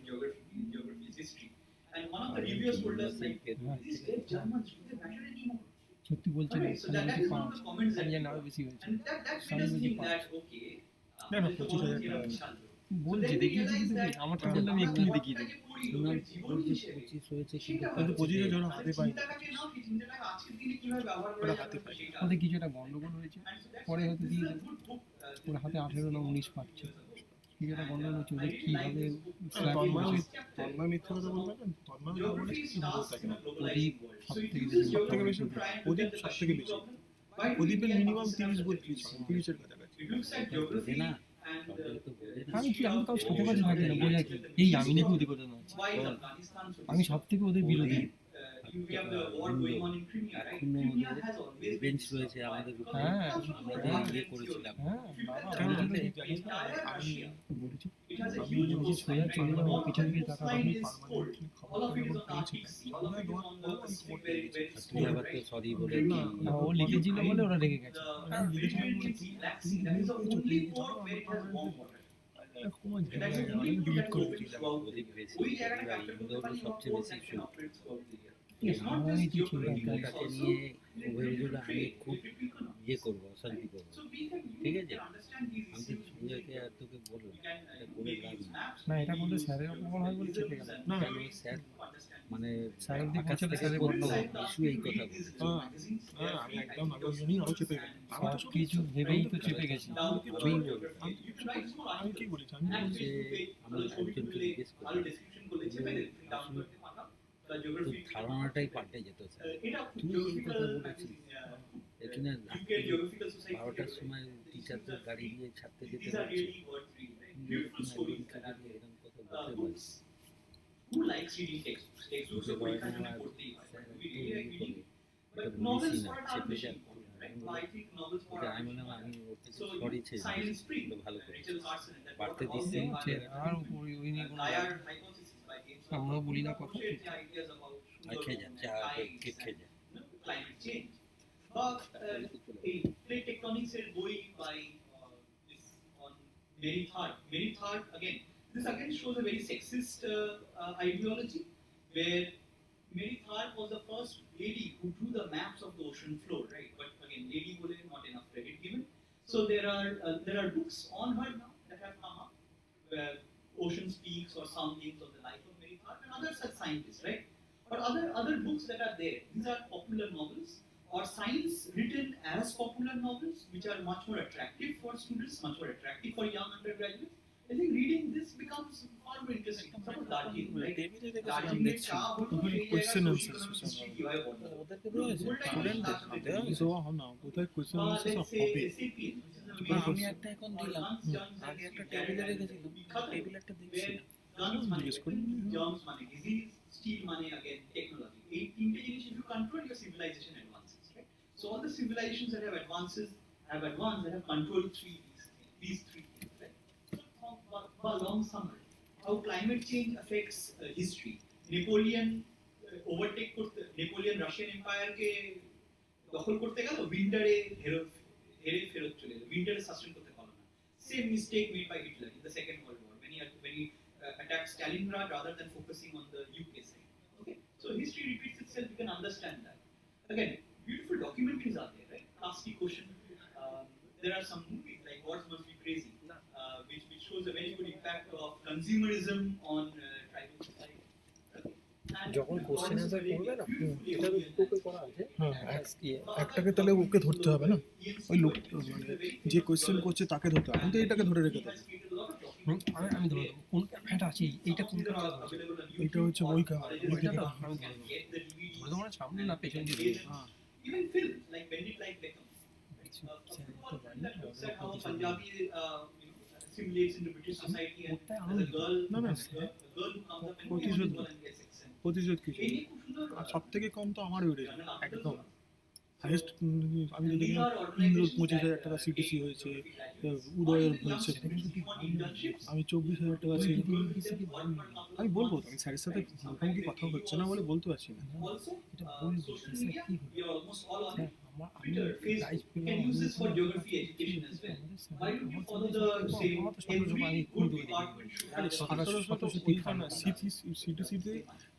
geography's history. And one of the reviewers told us like these great Germans do they matter anymore? সত্যি বলছে না Okay, so খালি that বলছে is one of 5 the comments that আমি we জানি got. আরো বেশি হয়েছে And that Some made us will think be that okay No, no, this is 25,000 volunteer টাকা। বিশাল লোক। বলছে So then we দেখিয়েছি realized কিন্তু that আমারটা আমরা বললে আমি এক্ষুনি দেখিয়ে দেবো শুনলাম ওর যে 25 হয়েছে কিন্তু কিন্তু 25,000 জন হাতে পাই না। চিন্তাটাকে নাও, সেই চিন্তাটাকে আজকের দিনে কিভাবে ব্যবহার করা ওরা যাবে হাতে পায়। সেটা। ওদের কিছু একটা গন্ডগোল হয়েছে And so that's পরে why হয়তো this দিয়ে is a দেবে good book, ওর হাতে 18 না 19 পাচ্ছে কিছু একটা গন্ডগোল হচ্ছে ওদের I really like কীভাবে this book. slap তন্ময় করছে। তন্ময় মিথ্যে কথা বলবে না তন্ময় যা বলে Geography সেটা বলতে starts থাকে in না। a globalizing world. So it সবথেকে uses বেশি সবথেকে geography বেশি to try and Pradeep look at the সবথেকে Kashmir বেশি। problem. Why do প্রদীপের India and minimum Pakistan 30 have বই a 30 এর কাছাকাছি। It looks at বোঝে geography না and সবাই তো বোঝে না আমি কি আমি তাও সাথে পাশে থাকি না বোঝা কি এই আমি নাকি ওদের কথা না why is Afghanistan so আমি সব থেকে ওদের বিরোধী we have the war going on in Crimea, right? এখনো Crimea ওদের has always বেঞ্চ রয়েছে আমাদের উপরে হ্যাঁ আমরা যে ইয়ে করেছিলাম হ্যাঁ বাবা কেন বলেছিল তুই যে জানিস না আমি বলেছি It has a আমি huge নিজে coastline, সোজা right? চলে যাবো All of পিছন the দিয়ে টাকা coastline পাবি is cold. Permanently All of it is খবর on পেয়েছি Arctic Sea. All of it is on the Pacific, very, very তুই cold, আবার তো right? সরি বলে না, না, ও লিখেছিল বলে ওরা রেগে গেছে The Mediterranean Sea, Black Sea, that is the only port where it has warm water. তোমার And that's the ঝামেলা only আমি port ডিলিট that করে opens দিয়েছি throughout the ওদিক year. বেশি ওই জায়গাটা capture করতে ইন্দোর পারি, সবচেয়ে port বেশি that can সুখ operate throughout the year. Yes, It's not আমি just তো ঠিক geopolitical, it's ওটাকে also নিয়ে ভেবেছিল আমি trade, খুব related to economics. ইয়ে করবো অশান্তি করবো So we can ঠিক we আছে can understand these আমি তো issues. সঞ্জয়কে আর তোকে বললাম We can এটা করে maybe লাভ use নেই। maps. না এটা maybe বললে use, স্যারের অপমান হয় বলে চেপে গেল না, কেন স্যার মানে স্যার অব্দি আকাশ পৌঁছালে থেকে স্যারে পড়লো বললো ইস্যু এই কথা বলেছে হ্যাঁ হ্যাঁ আমি একদম আমি ওই জন্যই আরো চেপে গেলাম আমি তো সব কিছু ভেবেই তো চেপে গেছি আমি কি বলেছি আমি বলছি যে আমি একজনকে জিজ্ঞেস করলাম তোর ধারণাটাই পাল্টে যেত স্যার তুই এই কথা বলেছিস এখানে রাত্রি 12টার সময় টিচারদের গাড়ি দিয়ে ছাড়তে যেতে পারছে এরকম কথা বলতে পারিস Who likes reading textbooks? Textbooks বুঝতে are পারে পরীক্ষার না জন্য আমার পড়তেই হয়। স্যার We এত really ইয়ে read. করে এটা But novels বলিসই না for art চেপে machine, যাক right? So I think novels for এটা art আমি machine. বললাম আমি ওর থেকে So সরি you চেয়ে Silent Spring, ভালো করে Rachel Carson, and that বাড়তে what দিচ্ছে about যে the আর উপরে ওই নিয়ে কোনো Gaia hypothesis by James আমরাও বলি না কথা shared the ideas about আর খেয়ে যা চা কেক খেয়ে যা climate change. But a plate tectonics is going by this on very third again. This again shows a very sexist ideology where Mary Tharp was the first lady who drew the maps of the ocean floor, right? But again, lady bole not enough credit given. So there are books on her now that have come up, Ocean Speaks or Soundings of the Life of Mary Tharp and other such scientists, right? But other books that are there, these are popular novels or science written as popular novels, which are much more attractive for students, much more attractive for young undergraduates. I think reading this becomes far more interesting. Suppose Darjeeling, right? Darjeeling চা হতো সেই question জায়গায় answer history কিভাবে বন্ধ ওদেরকে দেওয়া হয়েছে স্টুডেন্টদের দেওয়া হয় না কোথায় কোয়েশ্চেন আনসার হবে আমি একটা এখন দিলাম আগে একটা টেবিলে রেখেছিলাম টেবিলে একটা দেখছিলাম জিজ্ঞেস করি germs মানে disease, steel মানে again technology. এই তিনটে জিনিস if you control your civilization advances, right? So all the civilizations that have advanced that have controlled these three things, right? So for long summary, how climate change affects history. Napoleon Russian Empire ke দখল করতে গেল উইন্টারে হেরে ফেরত চলে এলো উইন্টারে sustain করতে পারলো না same mistake made by Hitler in the second world war when he attacked Stalingrad rather than focusing on the UK side. Okay, so history repeats itself. You can understand that. Again, beautiful documentaries are there, right? Plastic Ocean. There are some movies like Gods Must Be Crazy, which shows a very good impact of consumerism on tribal society. যখন question answer করবেন আপনি এটার উত্তর করা আছে একটাকে তাহলে ওকে ধরতে হবে না ওই লোক মানে যে কোয়েশ্চেন করছে তাকে ধরতে হবে কিন্তু এটাকে ধরে রেখে দেবো আমি ধরে দেবো কোন ক্যামেরাটা আছে এইটা কোন ক্যামেরা এইটা হচ্ছে ওই ক্যামেরা আমি ধরে দেবো না সামনে না পেছন দিয়ে Even film like Bend It Like Beckham. How a Punjabi assimilates into British society and as a girl, No, no. a girl who comes up and প্রতিশোধ gets accent. প্রতিশোধ কিছু আর সব থেকে কম তো আমার বেড়েছে একদম হাইয়েস্ট আমি যদি ইন্দ্র 25,000 টাকা সিটিসি হয়েছে উদয়ের হয়েছে আমি 24,000 টাকা ছিল আমি বলবো আমি স্যারের সাথে মুখোমুখি কথা হচ্ছে না বলে বলতে পারছি না Also, এটা বলবো social স্যার media, কি we are almost all on it. আমি Twitter, Facebook, you can use this for geography education as well. Why don't you follow the same every good department should have সিটিসিতে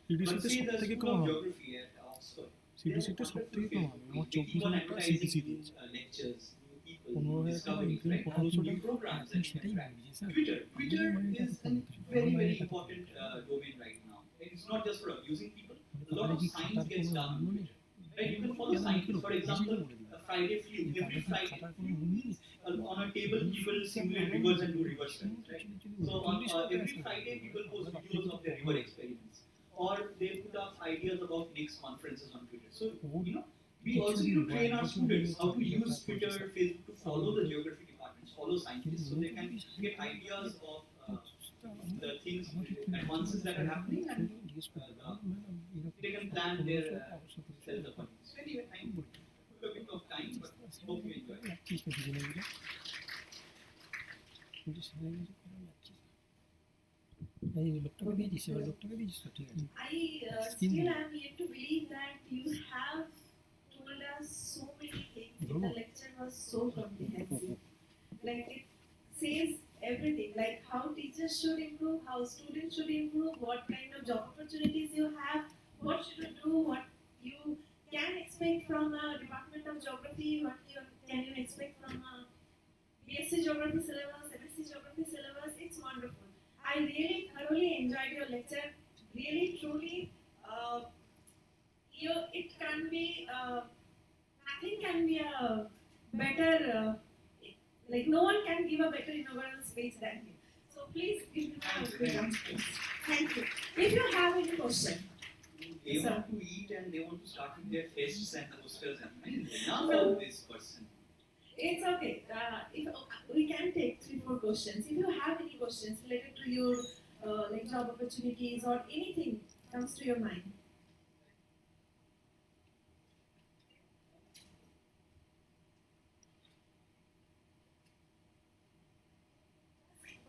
But see the সব থেকে School com of হবে Geography at Oxford. সিটিসিতে সব থেকে কম হবে আমার 24,000 টাকা CTC দিয়েছে Lectures, new people, 15,000 টাকা discoveries, ইনক্লুড right? 1500 New টাকা programs আপনি and সেটাই right. বলছি sir Twitter is a very important domain right now. It's not just for abusing people. A lot of science gets done on Twitter. Right? You can follow science. For example, a Friday flu. Every Friday, on a table, people simulate rivers and do reverse studies. Right? So on every Friday, people post videos of their river experiments, or they put up ideas about next conferences on Twitter. So we also need to train our students how to use Twitter, Facebook to follow the geography departments, follow scientists, so they can get ideas of the things, advances that are happening, and they can plan their self accordingly. So anyway, I took a bit of time, but hope you enjoy it. এই লোকটাকে দিয়েছিস এবার লোকটাকে দিয়েছিস তো ঠিক আছে I still am yet to believe that you have told us so many things. The lecture was so comprehensive. Like it says everything, like how teachers should improve, how students should improve, what kind of job opportunities you have, what should you do, what you can expect from a Department of Geography, what can you expect from a BSc Geography syllabus, MSc Geography syllabus. It's wonderful. I really thoroughly enjoyed your lecture. Really, truly, it can be, nothing can be a better, like no one can give a better inaugural speech than you. So please give me a big Thank you. If you have any question. They want to eat and they want to start with their fests and posters and enough of this person. It's okay. If we can take 3-4 questions. If you have any questions related to your like job opportunities or anything comes to your mind.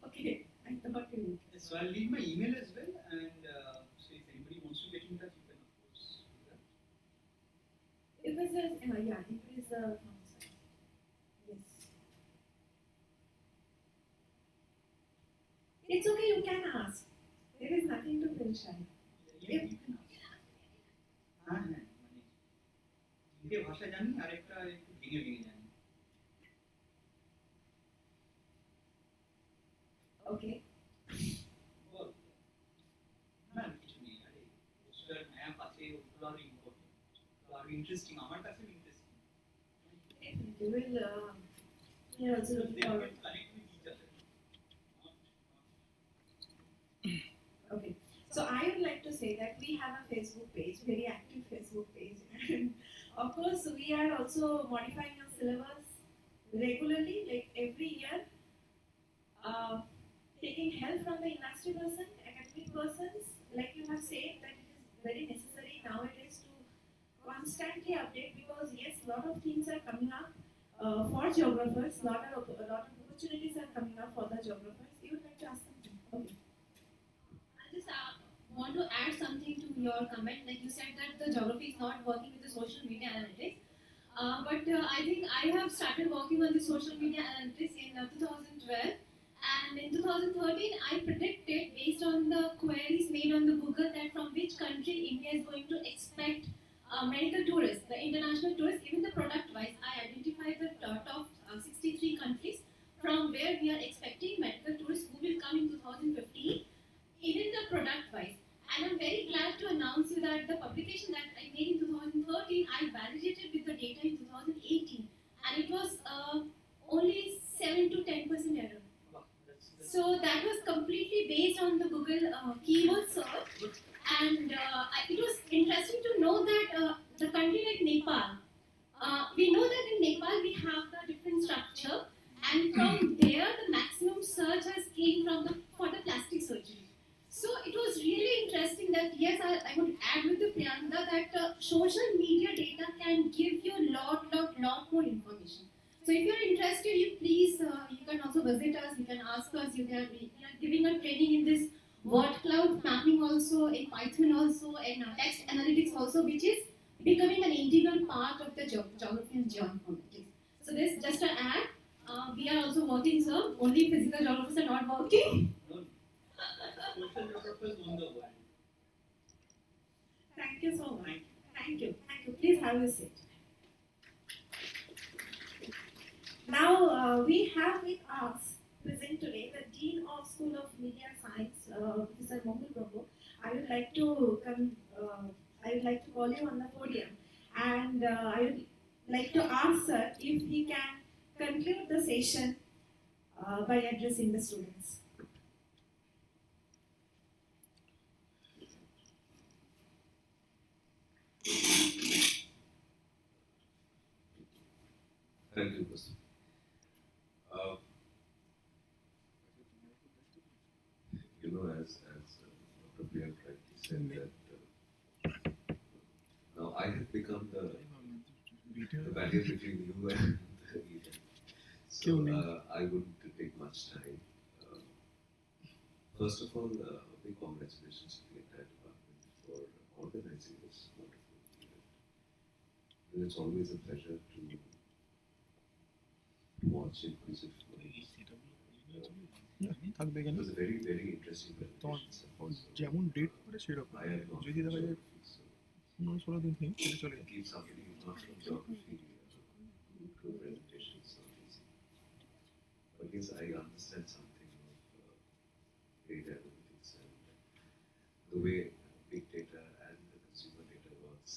Okay, I thought you. So I'll leave my email as well, and so if anybody wants to get in touch, you can of course do that. It was a yeah. It is a yes. It's okay. You can ask. There is nothing to feel shy. Yeah, you can ask. ফর্সা জানি আর একটা একটু ভেঙে ভেঙে জানি। Okay. বল না কিছু নেই আরে পোস্টার ম্যাপ আছে ওগুলো আরো ইম্পর্টেন্ট আরো ইন্টারেস্টিং আমার কাছে interesting We will we are also looking forward. connect with each other. Okay. So I would like to say that we have a Facebook page, very active Facebook page. And of course, we are also modifying our syllabus regularly, like every year, taking help from the industry person, academic persons. Like you have said, that it is very necessary nowadays to constantly update because yes, a lot of things are coming up for geographers. A lot of opportunities are coming up for the geographers. You would like to ask something? Okay. I just want to add something to your comment. Like you said that the geography is not working with the social media analytics. But I think I have started working on the social media analytics in 2012. And in 2013, I predicted based on the queries made on the Google that from which country India is going to expect medical tourists, the international tourists, even the product-wise. I identified the top 63 countries from where we are expecting medical tourists who will come in 2015. Even the product-wise. And I'm very glad to announce you that the publication that I made in 2013, I validated with the data in 2018. And it was only 7 to 10% error. So that was completely based on the Google keyword search. And it was interesting to know that the country like Nepal, we know that in Nepal we have the different structure. And from there, the maximum search has came for the plastic surgery. So it was really interesting that yes, I would add with the Priyank that social media data can give you a lot more information. So if you're interested, you please you can also visit us. You can ask us. We are giving a training in this word cloud mapping also, in Python also, and text analytics also, which is becoming an integral part of the geography and geoinformatics. So this just to add. We are also working, sir. Only physical geographers are not working. Social geographers own the world. Thank you so much. Thank you. Please have a seat. Now we have with us present today the Dean of School of Media Science, Professor Mongol Prabhu. I would like to call you on the podium, and I would like to ask sir if he can conclude the session by addressing the students. Thank you, Pastor. As Dr. Priyank rightly said that now I have become the barrier between you and the event. So I wouldn't take much time. First of all, big congratulations to the entire department for organizing this wonderful event. And it's always a pleasure to watch inquisitive minds. থাকবে It কেন was a very, very interesting presentation. যেমন date করে সেরকম I have not যদি দেখা যায় so 15-16 দিন নেই সেটা চলে যায় keep somebody who's not from geography to a presentation is not easy. But yes, I understand something of data analytics and the way big data and the consumer data works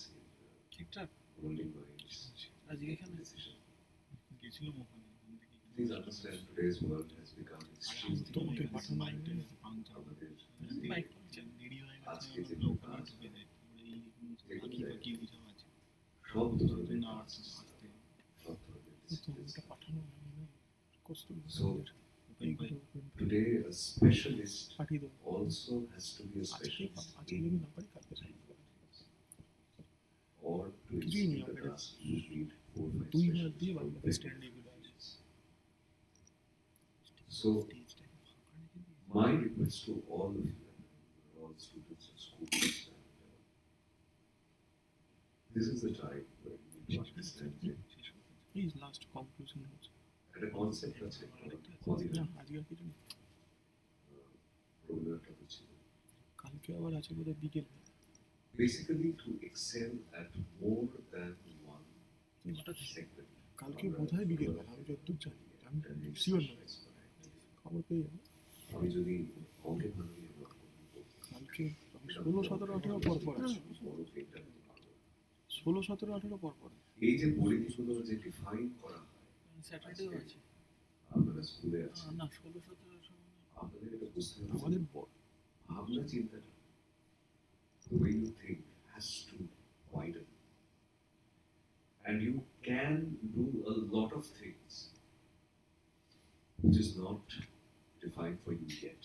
in holding minds and decision. Please understand today's world has become extremely তোমাকে পাঠানো আজকে যে কাজ সব ধরনের কাজ সব ধরনের এটা পাঠানো কষ্ট So today a specialist also has to be a specialist আজকে যদি না পারি কালকে চাই or to execute a task you need 4-5 দুই মাস দিয়ে specialists বাংলা স্ট্যান্ড এগুলো আছে So my request to all of you, all students of schools, and this is the time when we understand it. Please last conclusion হচ্ছে At a concept that's না আজকে আর কিছু নেই কালকে আবার আছে বোধহয় বিকেল basically to excel at more than one Secondly, কালকে বোধহয় বিকেলবেলা, আমি যতদূর জানি, আমি শিওর না, খবর পেয়ে যাবো। আমি যদি অঙ্কে ভালো হই, কালকে 16, 17, 18 পর পর আছে, 16, 17, 18 পর পর। এই যে পরিধিগুলো যে ডিফাইন করা হয়, স্যাটারডেও আছে আপনারা স্কুলে আছে, না 16, 17 আপনাদের এটা বুঝতে হবে, আমাদের ভাবনা চিন্তাটা, the way you think has to widen, and you can do a lot of things which is not defined for you yet.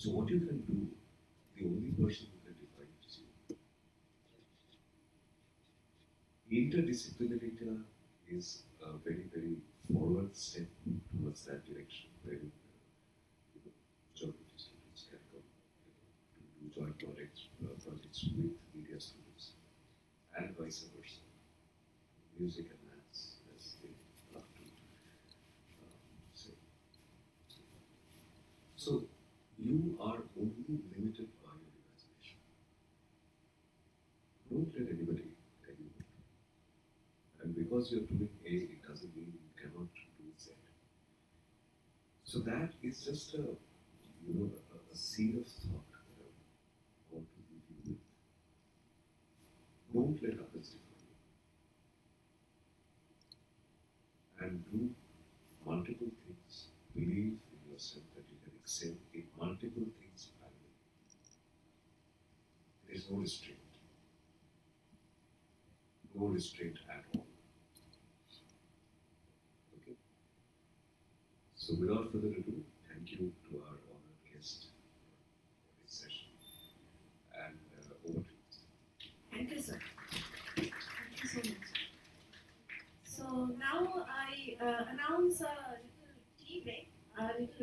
So what you can do, the only person who can define it is you. Interdisciplinarity is a very, very forward step towards that direction, where geography students can come to do joint projects with media students, and vice versa. Music and maths, as they love to say. So you are only limited by your imagination. Don't let anybody tell you what to do. And because you're doing A, it doesn't mean you cannot do Z. So that is just a seed of thought that I want to leave you with. Don't let others define you. And do multiple things. Believe in yourself that you can excel in multiple things parallelly. There is no restraint. No restraint at all. Okay? So without further ado, thank you to our honored guest for this session. And over to you. Thank you, sir. Thank you so much. So now I announce a little tea break, a little